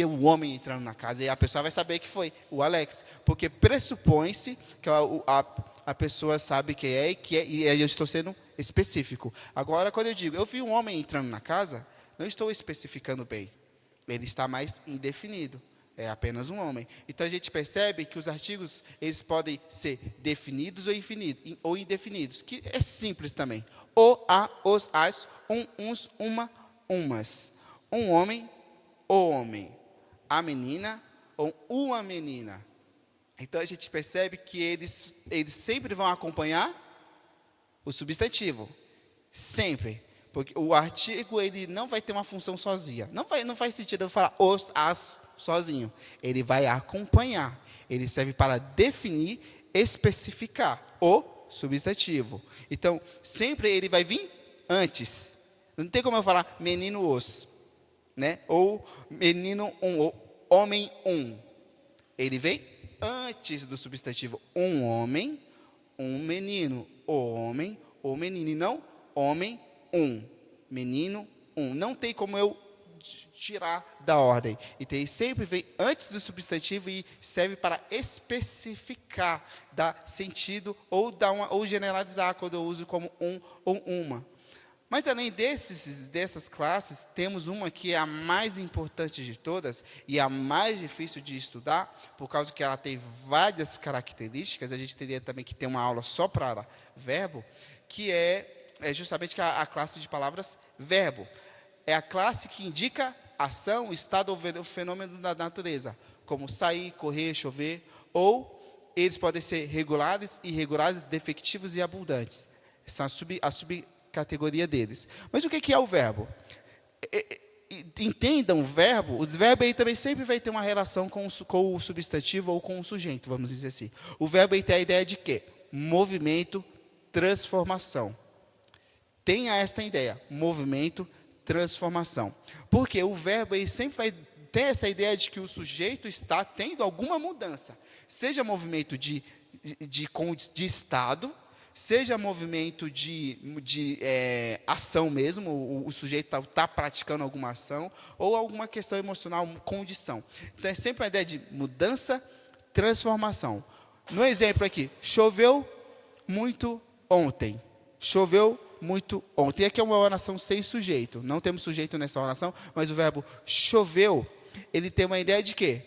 o homem entrando na casa, e a pessoa vai saber que foi o Alex. Porque pressupõe-se que a pessoa sabe quem é, e aí eu estou sendo específico. Agora, quando eu digo, eu vi um homem entrando na casa, não estou especificando bem. Ele está mais indefinido. É apenas um homem. Então, a gente percebe que os artigos, eles podem ser definidos ou indefinidos, que é simples também. O, a, os, as, uns, uma, umas. Um homem, o homem. A menina, ou uma menina. Então, a gente percebe que eles sempre vão acompanhar o substantivo. Sempre. Porque o artigo, ele não vai ter uma função sozinha. Não faz sentido eu falar os, as, sozinho. Ele vai acompanhar. Ele serve para definir, especificar o substantivo. Então, sempre ele vai vir antes. Não tem como eu falar menino os, né? Ou menino um, ou homem um. Ele vem antes do substantivo. Um homem, um menino. O homem, o menino. E não homem, um. Menino, um. Não tem como eu tirar da ordem. Então, ele sempre vem antes do substantivo e serve para especificar, dar sentido ou generalizar quando eu uso como um ou uma. Mas, além dessas classes, temos uma que é a mais importante de todas e a mais difícil de estudar, por causa que ela tem várias características. A gente teria também que ter uma aula só para verbo, que é justamente a classe de palavras verbo. É a classe que indica ação, estado ou fenômeno da natureza, como sair, correr, chover, ou eles podem ser regulares, irregulares, defectivos e abundantes. Essa é a subcategoria deles. Mas o que é o verbo? Entendam o verbo aí também sempre vai ter uma relação com o substantivo ou com o sujeito, vamos dizer assim. O verbo aí tem a ideia de quê? Movimento, transformação. Tenha esta ideia, movimento, transformação. Porque o verbo aí sempre vai ter essa ideia de que o sujeito está tendo alguma mudança. Seja movimento de estado, seja movimento de ação mesmo, o sujeito está praticando alguma ação, ou alguma questão emocional, condição. Então, é sempre a ideia de mudança, transformação. No exemplo aqui, choveu muito ontem. Choveu muito ontem. E aqui é uma oração sem sujeito. Não temos sujeito nessa oração, mas o verbo choveu, ele tem uma ideia de quê?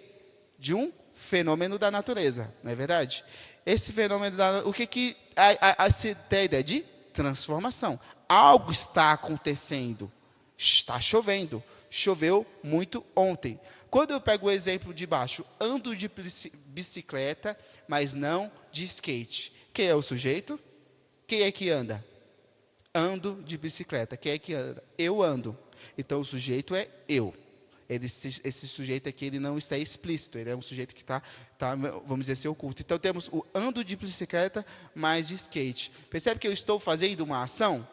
De um fenômeno da natureza, não é verdade? Esse fenômeno o que se tem a ideia de transformação. Algo está acontecendo. Está chovendo. Choveu muito ontem. Quando eu pego o exemplo de baixo, ando de bicicleta, mas não de skate. Quem é o sujeito? Quem é que anda? Ando de bicicleta. Quem é que anda? Eu ando. Então, o sujeito é eu. Esse sujeito aqui, ele não está explícito. Ele é um sujeito que está, vamos dizer assim, oculto. Então, temos o ando de bicicleta, mais de skate. Percebe que eu estou fazendo uma ação?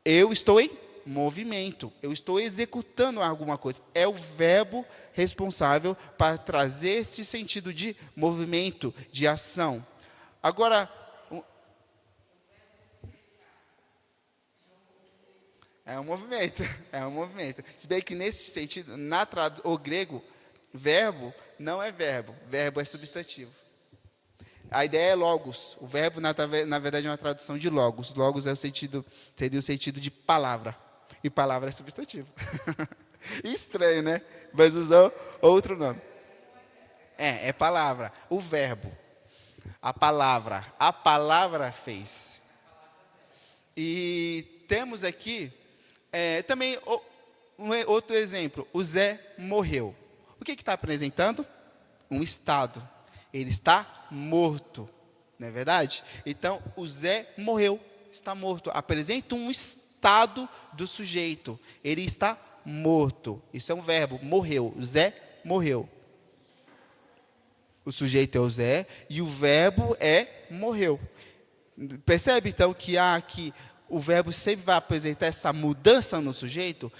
Eu estou em movimento. Eu estou executando alguma coisa. É o verbo responsável para trazer esse sentido de movimento, de ação. Agora, é um movimento. Se bem que nesse sentido, o grego, verbo não é verbo é substantivo. A ideia é logos. O verbo, na verdade, é uma tradução de logos. Logos seria o sentido de palavra. E palavra é substantivo. Estranho, né? Mas usou outro nome. É palavra. O verbo. A palavra fez. E temos aqui também outro exemplo. O Zé morreu. O que está apresentando? Um estado. Ele está morto. Não é verdade? Então, o Zé morreu. Está morto. Apresenta um estado do sujeito. Ele está morto. Isso é um verbo. Morreu. O Zé morreu. O sujeito é o Zé e o verbo é morreu. Percebe, então, que há aqui o verbo sempre vai apresentar essa mudança no sujeito,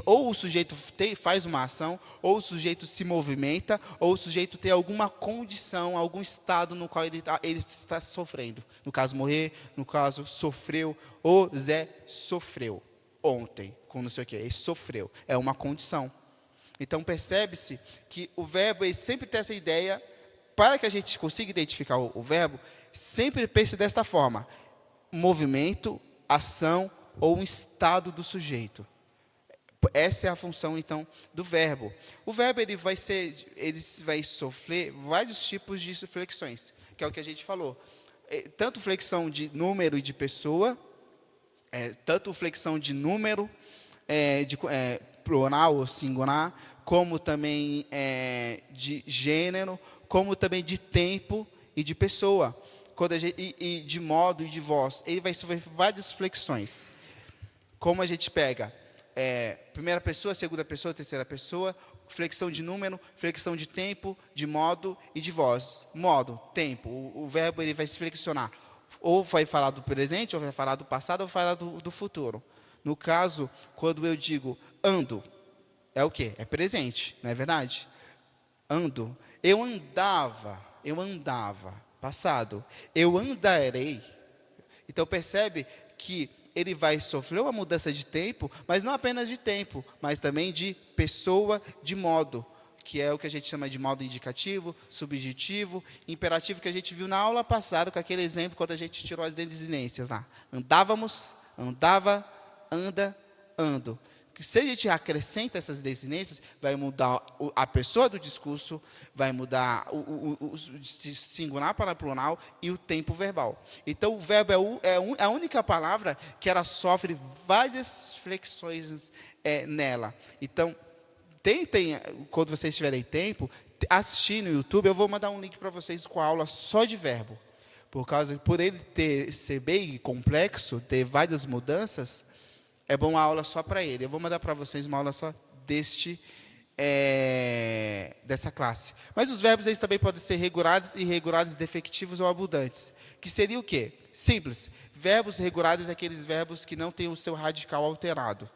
ou o sujeito faz uma ação, ou o sujeito se movimenta, ou o sujeito tem alguma condição, algum estado no qual ele está sofrendo. No caso, morrer, no caso, sofreu, o Zé sofreu ontem, com não sei o que, ele sofreu, é uma condição. Então, percebe-se que o verbo ele sempre tem essa ideia, para que a gente consiga identificar o verbo, sempre pense desta forma: movimento, ação ou um estado do sujeito. Essa é a função, então, do verbo. O verbo ele vai sofrer vários tipos de flexões, que é o que a gente falou. Tanto flexão de número e de pessoa, tanto flexão de número, plural ou singular, como também de gênero, como também de tempo e de pessoa. E de modo e de voz, ele vai sofrer várias flexões. Como a gente pega primeira pessoa, segunda pessoa, terceira pessoa, flexão de número, flexão de tempo, de modo e de voz. Modo, tempo, o verbo ele vai se flexionar. Ou vai falar do presente, ou vai falar do passado, ou vai falar do futuro. No caso, quando eu digo ando, é o quê? É presente, não é verdade? Ando. Eu andava. Passado, eu andarei. Então percebe que ele vai sofrer uma mudança de tempo, mas não apenas de tempo, mas também de pessoa, de modo, que é o que a gente chama de modo indicativo, subjetivo, imperativo, que a gente viu na aula passada, com aquele exemplo, quando a gente tirou as desinências lá. Andávamos, andava, anda, ando. Se a gente acrescenta essas desinências, vai mudar a pessoa do discurso, vai mudar o singular para plural e o tempo verbal. Então, o verbo é a única palavra que ela sofre várias flexões nela. Então, tentem, quando vocês tiverem tempo, assistir no YouTube, eu vou mandar um link para vocês com a aula só de verbo. Por ele ser bem complexo, ter várias mudanças, é bom uma aula só para ele. Eu vou mandar para vocês uma aula só dessa classe. Mas os verbos eles também podem ser regulares, irregulares, defectivos ou abundantes. Que seria o quê? Simples. Verbos regulares são aqueles verbos que não têm o seu radical alterado.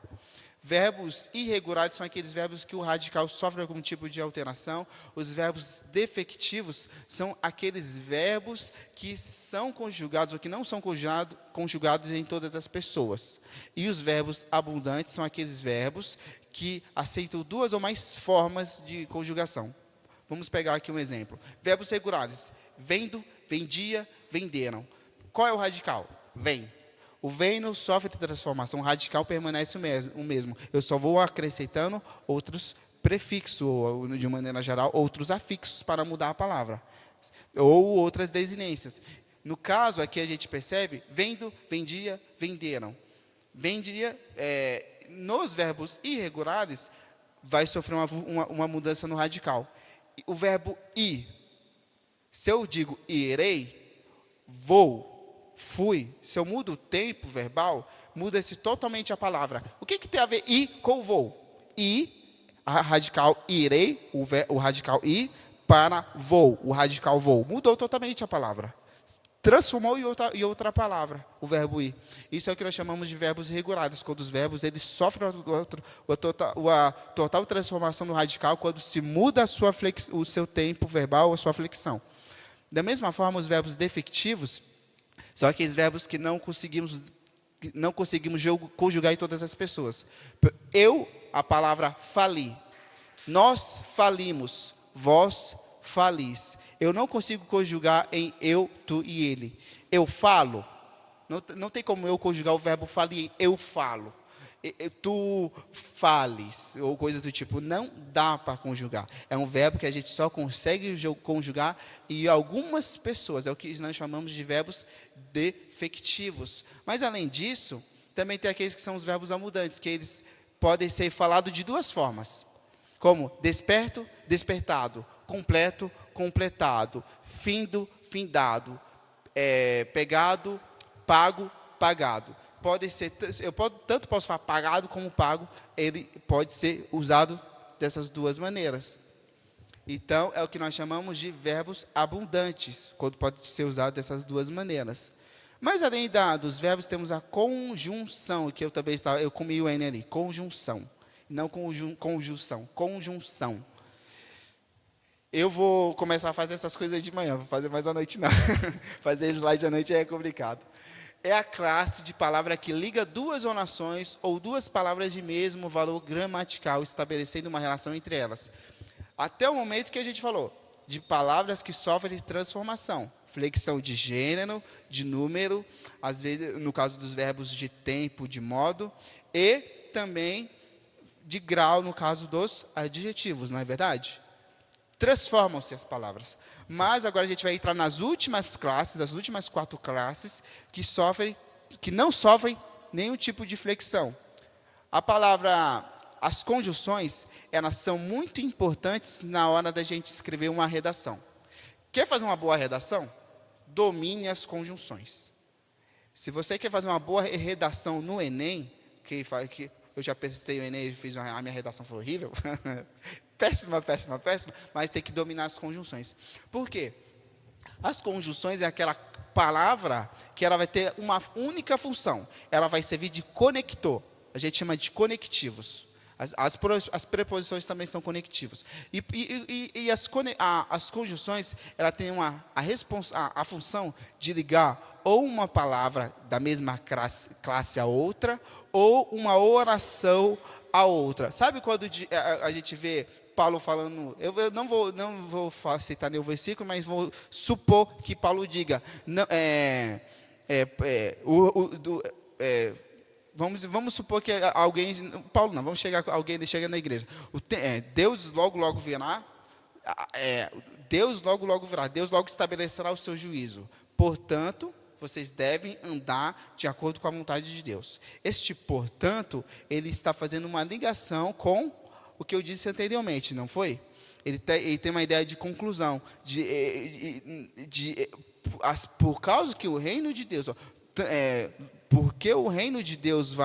Verbos irregulares são aqueles verbos que o radical sofre algum tipo de alteração. Os verbos defectivos são aqueles verbos que são conjugados ou que não são conjugados em todas as pessoas. E os verbos abundantes são aqueles verbos que aceitam duas ou mais formas de conjugação. Vamos pegar aqui um exemplo. Verbos regulares: vendo, vendia, venderam. Qual é o radical? Vem. O vem não sofre transformação, o radical permanece o mesmo. Eu só vou acrescentando outros prefixos, ou, de maneira geral, outros afixos para mudar a palavra. Ou outras desinências. No caso, aqui a gente percebe, vendo, vendia, venderam. Vendia, nos verbos irregulares, vai sofrer uma mudança no radical. O verbo ir, se eu digo irei, vou, fui, se eu mudo o tempo verbal, muda-se totalmente a palavra. O que tem a ver ir com vou? Ir, a radical irei, o radical ir, para vou, o radical vou. Mudou totalmente a palavra. Transformou em outra palavra, o verbo ir. Isso é o que nós chamamos de verbos irregulares, quando os verbos eles sofrem a total transformação no radical, quando se muda o seu tempo verbal, a sua flexão. Da mesma forma, os verbos defectivos são aqueles verbos que não conseguimos conjugar em todas as pessoas. Eu, a palavra fali. Nós falimos. Vós falis. Eu não consigo conjugar em eu, tu e ele. Eu falo. Não tem como eu conjugar o verbo falir. Eu falo. Tu fales, ou coisa do tipo. Não dá para conjugar. É um verbo que a gente só consegue conjugar em algumas pessoas. É o que nós chamamos de verbos defectivos. Mas, além disso, também tem aqueles que são os verbos amudantes, que eles podem ser falados de duas formas. Como desperto, despertado. Completo, completado. Findo, findado. Pegado, pago, pagado. Tanto posso falar pagado como pago, ele pode ser usado dessas duas maneiras. Então, é o que nós chamamos de verbos abundantes, quando pode ser usado dessas duas maneiras. Mas além dos verbos, temos a conjunção, que eu também eu comi o N ali, conjunção. Não conjunção, conjunção. Eu vou começar a fazer essas coisas de manhã, vou fazer mais à noite não. Fazer slide à noite é complicado. É a classe de palavra que liga duas orações ou duas palavras de mesmo valor gramatical, estabelecendo uma relação entre elas. Até o momento que a gente falou, de palavras que sofrem transformação, flexão de gênero, de número, às vezes, no caso dos verbos de tempo, de modo, e também de grau, no caso dos adjetivos, não é verdade? Transformam-se as palavras. Mas agora a gente vai entrar nas últimas classes, as últimas 4 classes, que não sofrem nenhum tipo de flexão. As conjunções, elas são muito importantes na hora da gente escrever uma redação. Quer fazer uma boa redação? Domine as conjunções. Se você quer fazer uma boa redação no Enem, que eu já prestei o Enem e fiz a minha redação foi horrível, péssima, mas tem que dominar as conjunções. Por quê? As conjunções é aquela palavra que ela vai ter uma única função. Ela vai servir de conector. A gente chama de conectivos. As preposições também são conectivos. E as conjunções, ela tem a função de ligar ou uma palavra da mesma classe a outra, ou uma oração a outra. Sabe quando a gente vê Paulo falando, eu não vou citar nenhum versículo, mas vou supor que Paulo diga, vamos supor que alguém, Paulo não, alguém chega na igreja, Deus logo virá, Deus logo estabelecerá o seu juízo, portanto, vocês devem andar de acordo com a vontade de Deus. Este, portanto, ele está fazendo uma ligação com o que eu disse anteriormente, não foi? Ele tem uma ideia de conclusão, por causa que o reino de Deus, porque o reino de Deus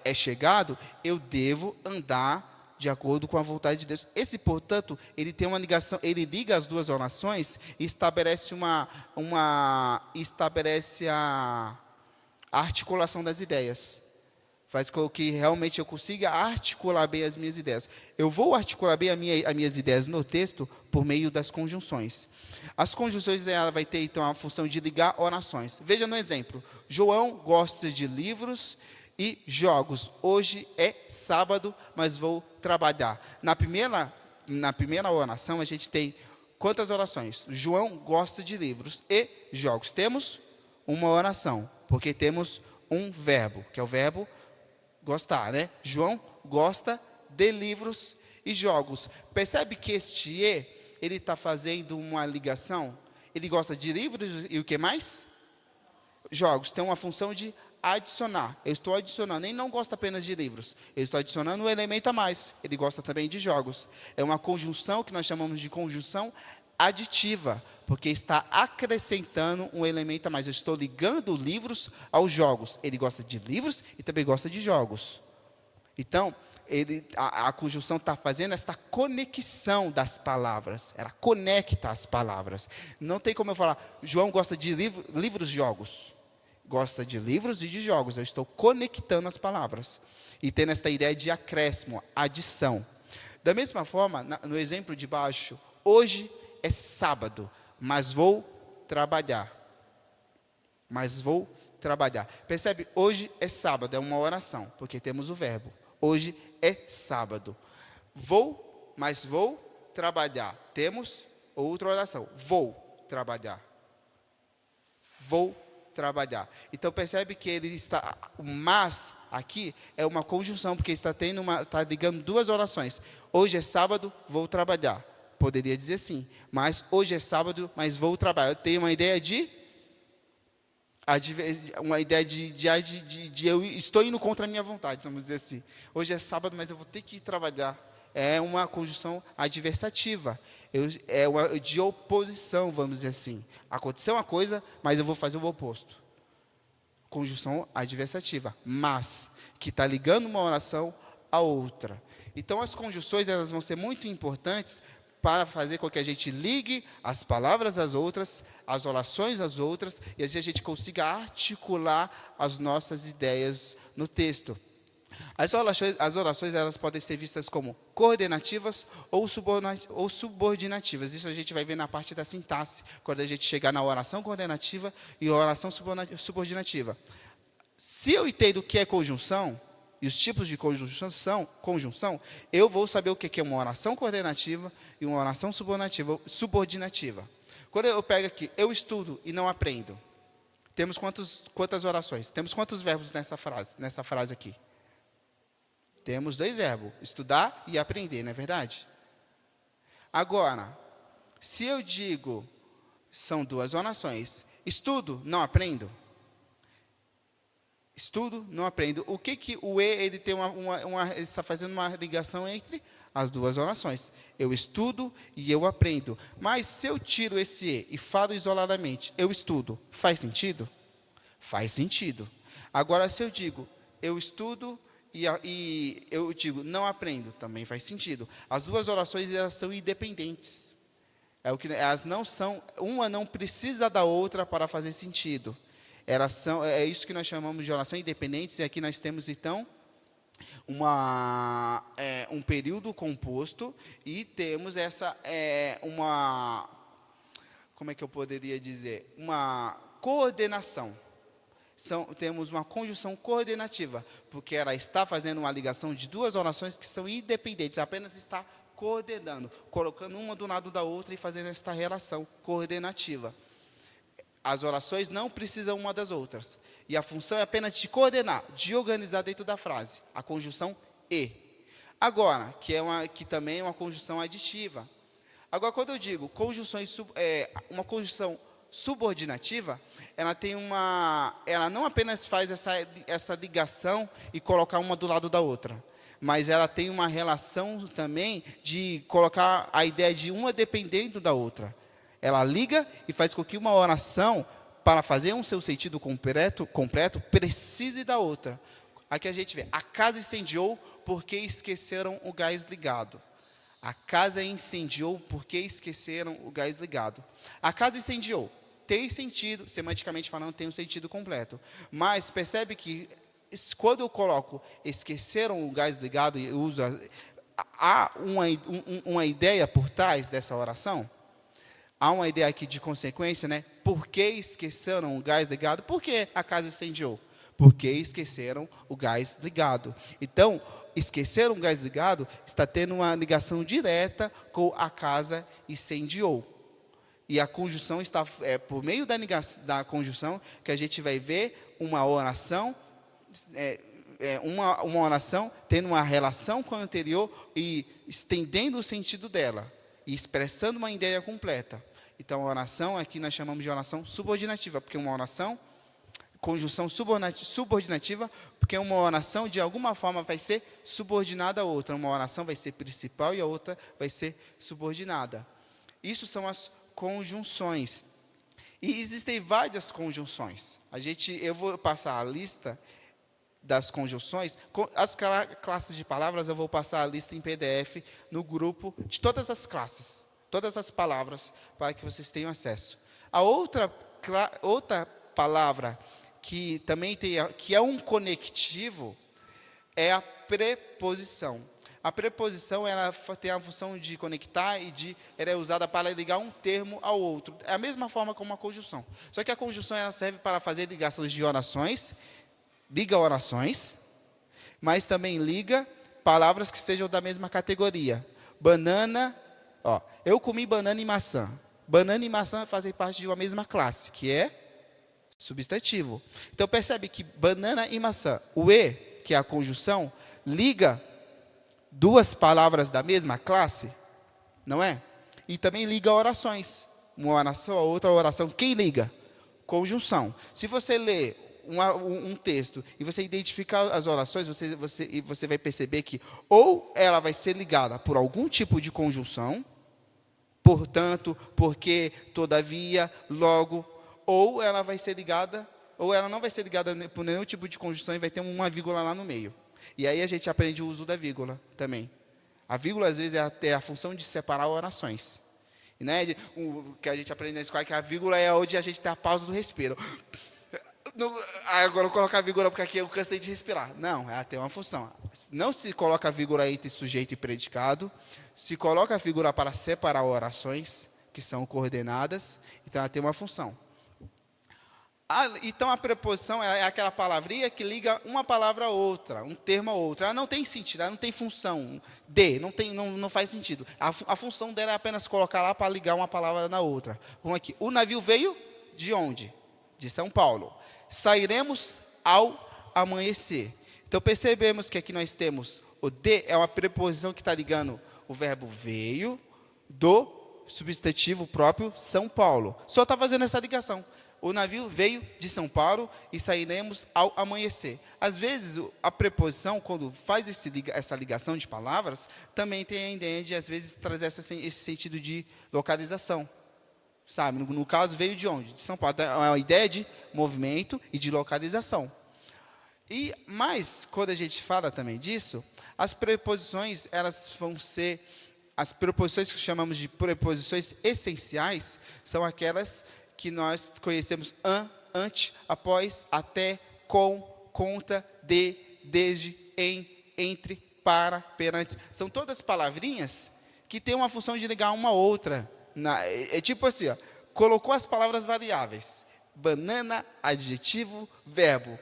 é chegado, eu devo andar de acordo com a vontade de Deus. Esse, portanto, ele tem uma ligação, ele liga as duas orações e estabelece estabelece a articulação das ideias. Faz com que realmente eu consiga articular bem as minhas ideias. Eu vou articular bem as minhas ideias no texto por meio das conjunções. As conjunções, ela vai ter, então, a função de ligar orações. Veja no exemplo. João gosta de livros e jogos. Hoje é sábado, mas vou trabalhar. Na primeira oração, a gente tem quantas orações? João gosta de livros e jogos. Temos uma oração, porque temos um verbo, que é o verbo gostar, né? João gosta de livros e jogos. Percebe que este ele está fazendo uma ligação? Ele gosta de livros e o que mais? Jogos. Tem uma função de adicionar. Eu estou adicionando. Ele não gosta apenas de livros. Eu estou adicionando um elemento a mais. Ele gosta também de jogos. É uma conjunção que nós chamamos de conjunção aditiva, porque está acrescentando um elemento a mais. Eu estou ligando livros aos jogos. Ele gosta de livros e também gosta de jogos. Então, a conjunção está fazendo esta conexão das palavras. Ela conecta as palavras. Não tem como eu falar, João gosta de livros e jogos. Gosta de livros e de jogos. Eu estou conectando as palavras. E tendo esta ideia de acréscimo, adição. Da mesma forma, no exemplo de baixo, hoje é sábado, mas vou trabalhar. Percebe? Hoje é sábado, é uma oração, porque temos o verbo. Hoje é sábado. Mas vou trabalhar. Temos outra oração. Vou trabalhar. Então percebe que ele está, o mas aqui é uma conjunção, porque está ligando duas orações. Hoje é sábado, vou trabalhar. Poderia dizer sim, mas hoje é sábado, mas vou trabalhar. Eu tenho uma ideia de eu estou indo contra a minha vontade, vamos dizer assim. Hoje é sábado, mas eu vou ter que ir trabalhar. É uma conjunção adversativa, de oposição, vamos dizer assim. Aconteceu uma coisa, mas eu vou fazer o oposto. Conjunção adversativa, mas que está ligando uma oração a outra. Então, as conjunções, elas vão ser muito importantes para fazer com que a gente ligue as palavras às outras, as orações às outras, e assim a gente consiga articular as nossas ideias no texto. As orações elas podem ser vistas como coordenativas ou subordinativas. Isso a gente vai ver na parte da sintaxe, quando a gente chegar na oração coordenativa e a oração subordinativa. Se eu entendo o que é conjunção, e os tipos de conjunção, eu vou saber o que é uma oração coordenativa e uma oração subordinativa. Quando eu pego aqui, eu estudo e não aprendo. Temos quantas orações? Temos quantos verbos nessa frase aqui? Temos 2 verbos, estudar e aprender, não é verdade? Agora, se eu digo, são 2 orações, estudo, não aprendo. Estudo, não aprendo. O que o ele tem ele está fazendo uma ligação entre as 2 orações. Eu estudo e eu aprendo. Mas se eu tiro esse e falo isoladamente, eu estudo, faz sentido? Faz sentido. Agora, se eu digo, eu estudo e eu digo, não aprendo, também faz sentido. As 2 orações elas são independentes. Elas não são, uma não precisa da outra para fazer sentido. É isso que nós chamamos de oração independentes, e aqui nós temos, então, um período composto, e temos como é que eu poderia dizer? Uma coordenação. Temos uma conjunção coordenativa, porque ela está fazendo uma ligação de 2 orações que são independentes, apenas está coordenando, colocando uma do lado da outra e fazendo esta relação coordenativa. As orações não precisam uma das outras. E a função é apenas de coordenar, de organizar dentro da frase. A conjunção e. Agora, que também é uma conjunção aditiva. Agora, quando eu digo uma conjunção subordinativa, ela não apenas faz essa ligação e colocar uma do lado da outra, mas ela tem uma relação também de colocar a ideia de uma dependendo da outra. Ela liga e faz com que uma oração, para fazer um seu sentido completo, precise da outra. Aqui a gente vê, a casa incendiou porque esqueceram o gás ligado. A casa incendiou porque esqueceram o gás ligado. A casa incendiou. Tem sentido, semanticamente falando, tem um sentido completo. Mas percebe que, quando eu coloco esqueceram o gás ligado e uso, há uma ideia por trás dessa oração? Há uma ideia aqui de consequência, né? Por que esqueceram o gás ligado? Por que a casa incendiou? Porque esqueceram o gás ligado. Então, esqueceram o gás ligado está tendo uma ligação direta com a casa incendiou. E a conjunção está, por meio da conjunção, que a gente vai ver uma oração, uma oração tendo uma relação com a anterior e estendendo o sentido dela. E expressando uma ideia completa. Então, a oração, aqui nós chamamos de oração subordinativa, porque uma oração, conjunção subordinativa, porque uma oração, de alguma forma, vai ser subordinada a outra. Uma oração vai ser principal e a outra vai ser subordinada. Isso são as conjunções. E existem várias conjunções. Eu vou passar a lista das conjunções, as classes de palavras, eu vou passar a lista em PDF no grupo de todas as classes, todas as palavras, para que vocês tenham acesso. A outra palavra que também que é um conectivo é a preposição. A preposição ela tem a função de conectar e ela é usada para ligar um termo ao outro. É a mesma forma como a conjunção. Só que a conjunção ela serve para fazer ligações de orações, liga orações, mas também liga palavras que sejam da mesma categoria. Banana, eu comi banana e maçã. Banana e maçã fazem parte de uma mesma classe, que é substantivo. Então percebe que banana e maçã, o e, que é a conjunção, liga 2 palavras da mesma classe, não é? E também liga orações. Uma oração a outra oração. Quem liga? Conjunção. Se você lê um texto e você identificar as orações, você vai perceber que ou ela vai ser ligada por algum tipo de conjunção, portanto, porque, todavia, logo, ou ela vai ser ligada, ou ela não vai ser ligada por nenhum tipo de conjunção e vai ter uma vírgula lá no meio. E aí a gente aprende o uso da vírgula também. A vírgula, às vezes, é até a função de separar orações. E não é o que a gente aprende na escola, que a vírgula é onde a gente tem a pausa do respiro. Não, agora eu vou colocar a vírgula porque aqui eu cansei de respirar. Não, ela tem uma função. Não se coloca a vírgula entre sujeito e predicado. Se coloca a vírgula para separar orações que são coordenadas. Então, ela tem uma função. Então, a preposição é aquela palavrinha que liga uma palavra a outra, um termo a outro. Ela não tem sentido, ela não tem função. Não faz sentido. A função dela é apenas colocar lá para ligar uma palavra na outra. Como aqui. O navio veio de onde? De São Paulo. Sairemos ao amanhecer. Então, percebemos que aqui nós temos o de, é uma preposição que está ligando o verbo veio do substantivo próprio São Paulo. Só está fazendo essa ligação. O navio veio de São Paulo e sairemos ao amanhecer. Às vezes, a preposição, quando faz essa ligação de palavras, também tem a ideia de, às vezes, trazer esse sentido de localização. Sabe? No caso, veio de onde? De São Paulo. É uma ideia de movimento e de localização. Mas, quando a gente fala também disso, as preposições, elas vão ser... As preposições que chamamos de preposições essenciais são aquelas que nós conhecemos ante, após, até, com, conta, de, desde, em, entre, para, perante. São todas palavrinhas que têm uma função de ligar uma a outra. É tipo assim, ó, colocou as palavras variáveis. Banana, adjetivo, verbo.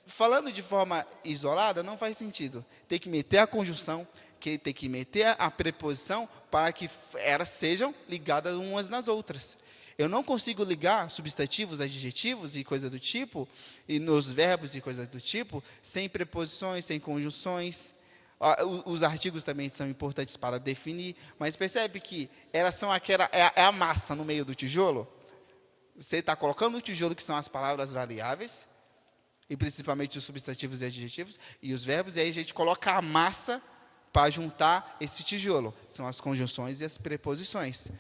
Falando de forma isolada, não faz sentido. Tem que meter a conjunção, tem que meter a preposição para que elas sejam ligadas umas nas outras. Eu não consigo ligar substantivos, adjetivos e coisa do tipo, e nos verbos e coisas do tipo, sem preposições, sem conjunções. Os artigos também são importantes para definir, mas percebe que elas são é a massa no meio do tijolo. Você está colocando no tijolo que são as palavras variáveis, e principalmente os substantivos e adjetivos, e os verbos, e aí a gente coloca a massa para juntar esse tijolo. São as conjunções e as preposições.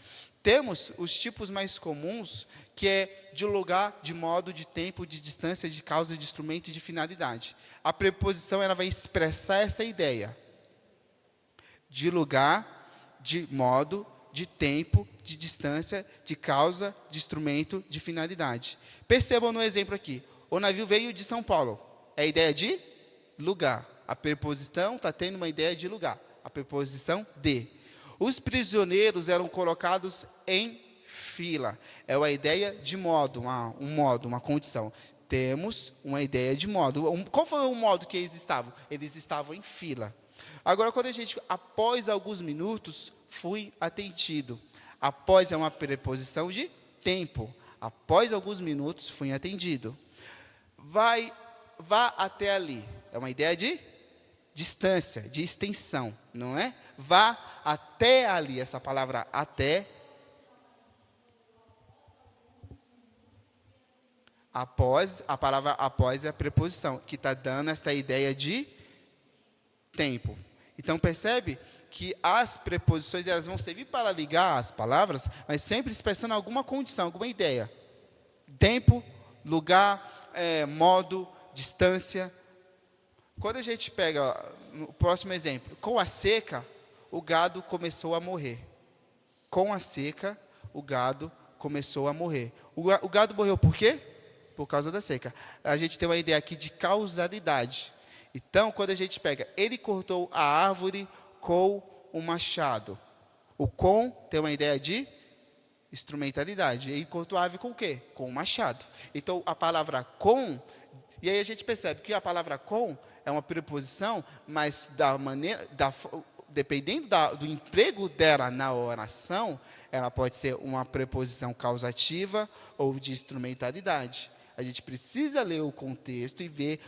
Temos os tipos mais comuns, que é de lugar, de modo, de tempo, de distância, de causa, de instrumento e de finalidade. A preposição ela vai expressar essa ideia. De lugar, de modo, de tempo, de distância, de causa, de instrumento, de finalidade. Percebam no exemplo aqui. O navio veio de São Paulo. É a ideia de lugar. A preposição está tendo uma ideia de lugar. A preposição de. Os prisioneiros eram colocados em fila. É uma ideia de modo, uma condição. Temos uma ideia de modo. Qual foi o modo que eles estavam? Eles estavam em fila. Agora, quando a gente, após alguns minutos, fui atendido. Após é uma preposição de tempo. Após alguns minutos, fui atendido. Vá até ali. É uma ideia de distância, de extensão, não é? Vá até ali, essa palavra até. Após, a palavra após é a preposição, que está dando esta ideia de tempo. Então, percebe que as preposições elas vão servir para ligar as palavras, mas sempre expressando alguma condição, alguma ideia. Tempo, lugar, modo, distância. Quando a gente pega o próximo exemplo, com a seca, o gado começou a morrer. Com a seca, o gado começou a morrer. O gado morreu por quê? Por causa da seca. A gente tem uma ideia aqui de causalidade. Então, quando a gente pega, ele cortou a árvore com o machado. O com tem uma ideia de instrumentalidade. Ele cortou a árvore com o quê? Com o machado. Então, a palavra com, e aí a gente percebe que a palavra com é uma preposição, mas dependendo do emprego dela na oração, ela pode ser uma preposição causativa ou de instrumentalidade. A gente precisa ler o contexto e ver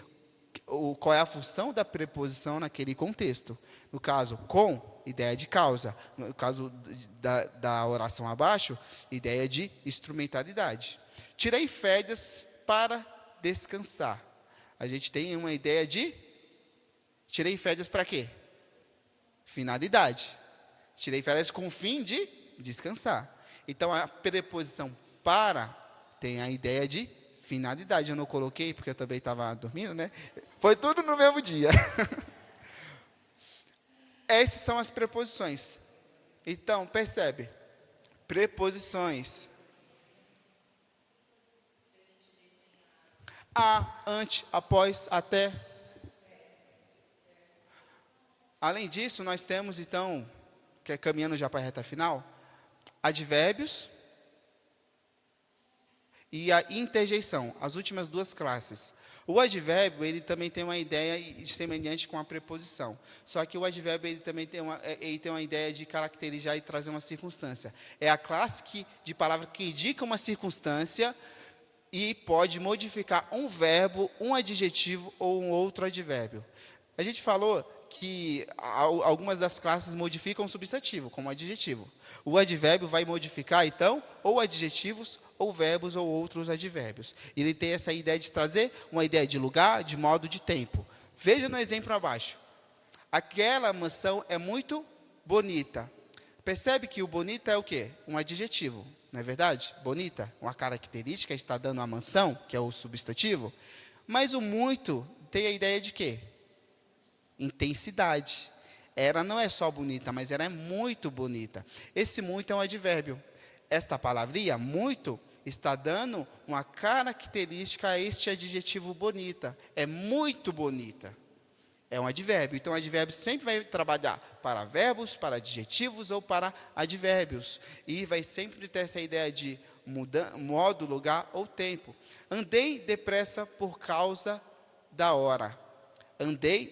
qual é a função da preposição naquele contexto. No caso, com, ideia de causa. No caso da oração abaixo, ideia de instrumentalidade. Tirei férias para descansar. A gente tem uma ideia de... Tirei férias para quê? Finalidade. Tirei férias com o fim de descansar. Então, a preposição para tem a ideia de finalidade. Eu não coloquei, porque eu também estava dormindo, né? Foi tudo no mesmo dia. essas são as preposições. Então, percebe? Preposições. A, ante, após, até. Além disso, nós temos, então, que é caminhando já para a reta final, advérbios e a interjeição, as últimas duas classes. O advérbio, ele também tem uma ideia semelhante com a preposição. Só que o advérbio, ele também tem uma ideia de caracterizar e trazer uma circunstância. É a classe de palavra que indica uma circunstância e pode modificar um verbo, um adjetivo ou um outro advérbio. A gente falou que algumas das classes modificam o substantivo, como adjetivo. O advérbio vai modificar, então, ou adjetivos, ou verbos, ou outros advérbios. Ele tem essa ideia de trazer uma ideia de lugar, de modo, de tempo. Veja no exemplo abaixo. Aquela mansão é muito bonita. Percebe que o bonita é o quê? Um adjetivo, não é verdade? Bonita, uma característica, está dando a mansão, que é o substantivo. Mas o muito tem a ideia de quê? Intensidade. Ela não é só bonita, mas ela é muito bonita. Esse muito é um advérbio. Esta palavrinha, muito, está dando uma característica a este adjetivo bonita. É muito bonita. É um advérbio. Então, o advérbio sempre vai trabalhar para verbos, para adjetivos ou para advérbios. E vai sempre ter essa ideia de modo, lugar ou tempo. Andei depressa por causa da hora.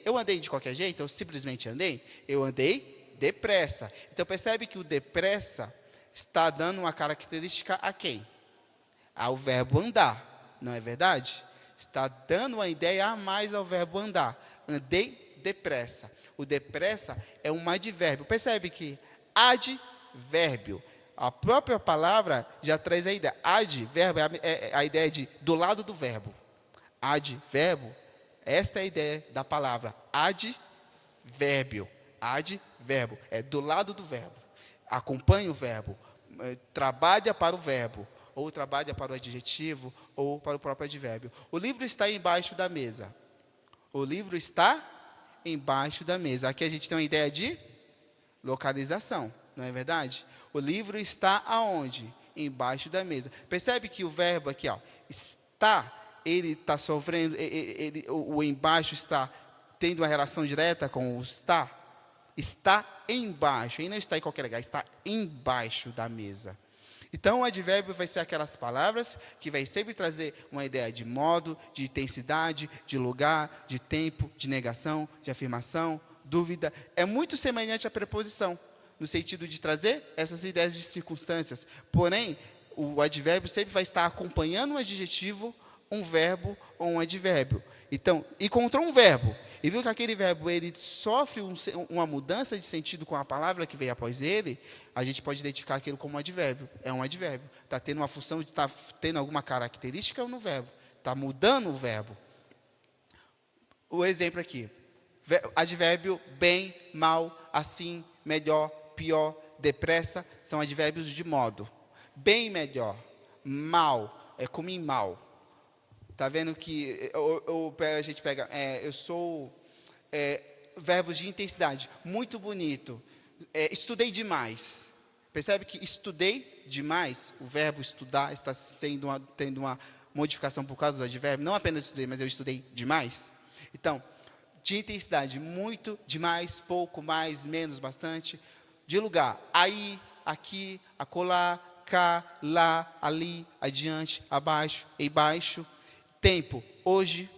Eu andei de qualquer jeito, eu simplesmente andei, eu andei depressa. Então, percebe que o depressa está dando uma característica a quem? Ao verbo andar, não é verdade? Está dando uma ideia a mais ao verbo andar. Andei depressa. O depressa é um advérbio. Percebe que advérbio, a própria palavra já traz a ideia. Advérbio é a ideia de do lado do verbo. Advérbio, esta é a ideia da palavra advérbio. Advérbio é do lado do verbo. Acompanha o verbo, trabalha para o verbo, ou trabalha para o adjetivo, ou para o próprio advérbio. O livro está embaixo da mesa. O livro está embaixo da mesa. Aqui a gente tem uma ideia de localização, não é verdade? O livro está aonde? Embaixo da mesa. Percebe que o verbo aqui, ó, está, ele está sofrendo, o embaixo está tendo uma relação direta com o está. Está embaixo, e não está em qualquer lugar, está embaixo da mesa. Então, o advérbio vai ser aquelas palavras que vai sempre trazer uma ideia de modo, de intensidade, de lugar, de tempo, de negação, de afirmação, dúvida. É muito semelhante à preposição, no sentido de trazer essas ideias de circunstâncias. Porém, o advérbio sempre vai estar acompanhando um adjetivo, um verbo ou um advérbio. Então, encontrou um verbo e viu que aquele verbo ele sofre uma mudança de sentido com a palavra que veio após ele, a gente pode identificar aquilo como um advérbio. É um advérbio. Está tendo uma função de estar tendo alguma característica no verbo. Está mudando o verbo. O exemplo aqui. Advérbio bem, mal, assim, melhor, pior, depressa, são advérbios de modo. Bem, melhor. Mal, é como em mal. Está vendo que a gente pega, eu sou, verbos de intensidade, muito bonito, estudei demais. Percebe que estudei demais, o verbo estudar está tendo uma modificação por causa do advérbio, não apenas estudei, mas eu estudei demais. Então, de intensidade, muito, demais, pouco, mais, menos, bastante. De lugar, aí, aqui, acolá, cá, lá, ali, adiante, abaixo, embaixo. Tempo, hoje,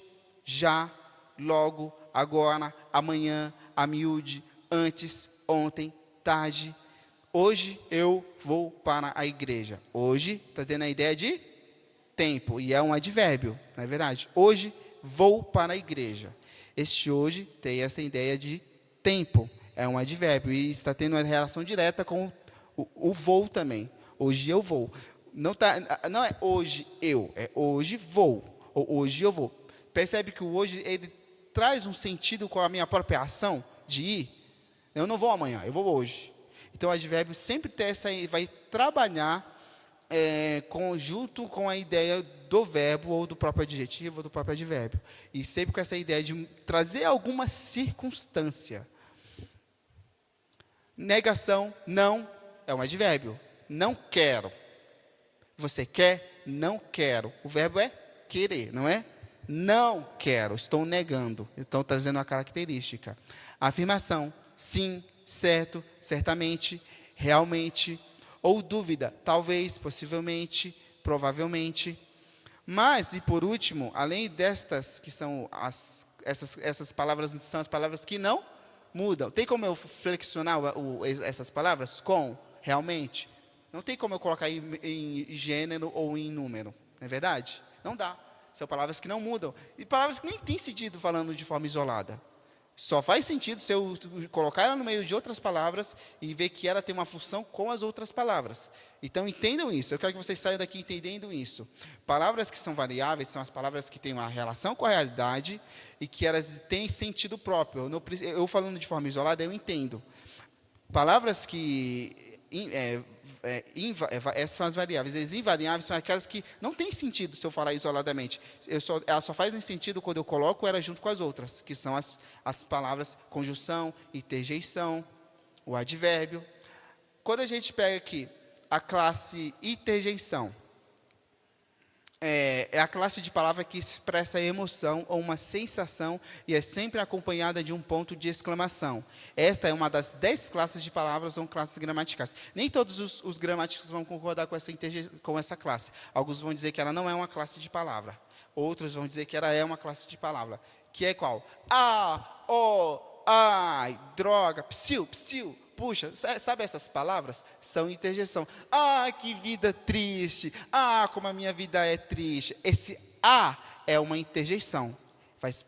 já, logo, agora, amanhã, a miúde, antes, ontem, tarde. Hoje eu vou para a igreja. Hoje está tendo a ideia de tempo, e é um advérbio, não é verdade? Hoje vou para a igreja. Este hoje tem essa ideia de tempo, é um advérbio, e está tendo uma relação direta com o vou também. Hoje eu vou. Não é hoje eu, é hoje vou. Ou hoje eu vou. Percebe que o hoje, ele traz um sentido com a minha própria ação de ir. Eu não vou amanhã, eu vou hoje. Então, o advérbio sempre tem vai trabalhar junto com a ideia do verbo, ou do próprio adjetivo, ou do próprio advérbio. E sempre com essa ideia de trazer alguma circunstância. Negação, não, é um advérbio. Não quero. Você quer? Não quero. O verbo é querer, não é? Não quero, estou negando. Estou trazendo uma característica. Afirmação, sim, certo, certamente, realmente. Ou dúvida, talvez, possivelmente, provavelmente. Mas, e por último, além destas, que são essas palavras, são as palavras que não mudam. Tem como eu flexionar essas palavras? Com, realmente. Não tem como eu colocar em gênero ou em número. Não é verdade? Não dá. São palavras que não mudam. E palavras que nem têm sentido falando de forma isolada. Só faz sentido se eu colocar ela no meio de outras palavras e ver que ela tem uma função com as outras palavras. Então, entendam isso. Eu quero que vocês saiam daqui entendendo isso. Palavras que são variáveis são as palavras que têm uma relação com a realidade e que elas têm sentido próprio. Eu falando de forma isolada, eu entendo. Palavras que essas são as variáveis. As invariáveis são aquelas que não têm sentido se eu falar isoladamente. Elas só fazem sentido quando eu coloco ela junto com as outras, que são as palavras conjunção, interjeição, o advérbio. Quando a gente pega aqui a classe interjeição, é a classe de palavra que expressa emoção ou uma sensação e é sempre acompanhada de um ponto de exclamação. Esta é uma das 10 classes de palavras ou classes gramaticais. Nem todos os gramáticos vão concordar com essa classe. Alguns vão dizer que ela não é uma classe de palavra. Outros vão dizer que ela é uma classe de palavra. Que é qual? A, o, ai, droga, psiu, psiu. Puxa, sabe essas palavras? São interjeição. Ah, que vida triste. Ah, como a minha vida é triste. Esse a é uma interjeição.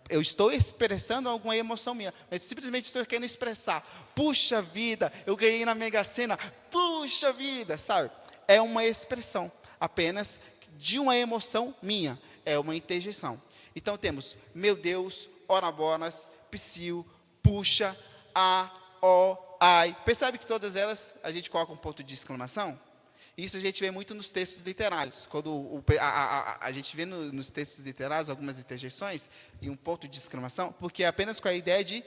Eu estou expressando alguma emoção minha, mas simplesmente estou querendo expressar. Puxa vida, eu ganhei na Mega Sena. Puxa vida, sabe? É uma expressão apenas de uma emoção minha. É uma interjeição. Então temos, meu Deus, ora bolas, psiu, puxa, a, o, ai. Percebe que todas elas a gente coloca um ponto de exclamação? Isso a gente vê muito nos textos literários. Quando a gente vê nos textos literários algumas interjeições e um ponto de exclamação, porque é apenas com a ideia de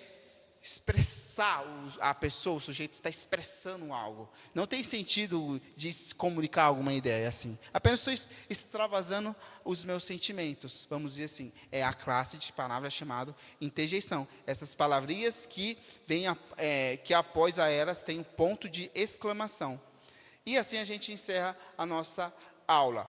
expressar a pessoa, o sujeito está expressando algo. Não tem sentido de comunicar alguma ideia assim. Apenas estou extravasando os meus sentimentos, vamos dizer assim. É a classe de palavras chamada interjeição. Essas palavrinhas que que após a elas tem um ponto de exclamação. E assim a gente encerra a nossa aula.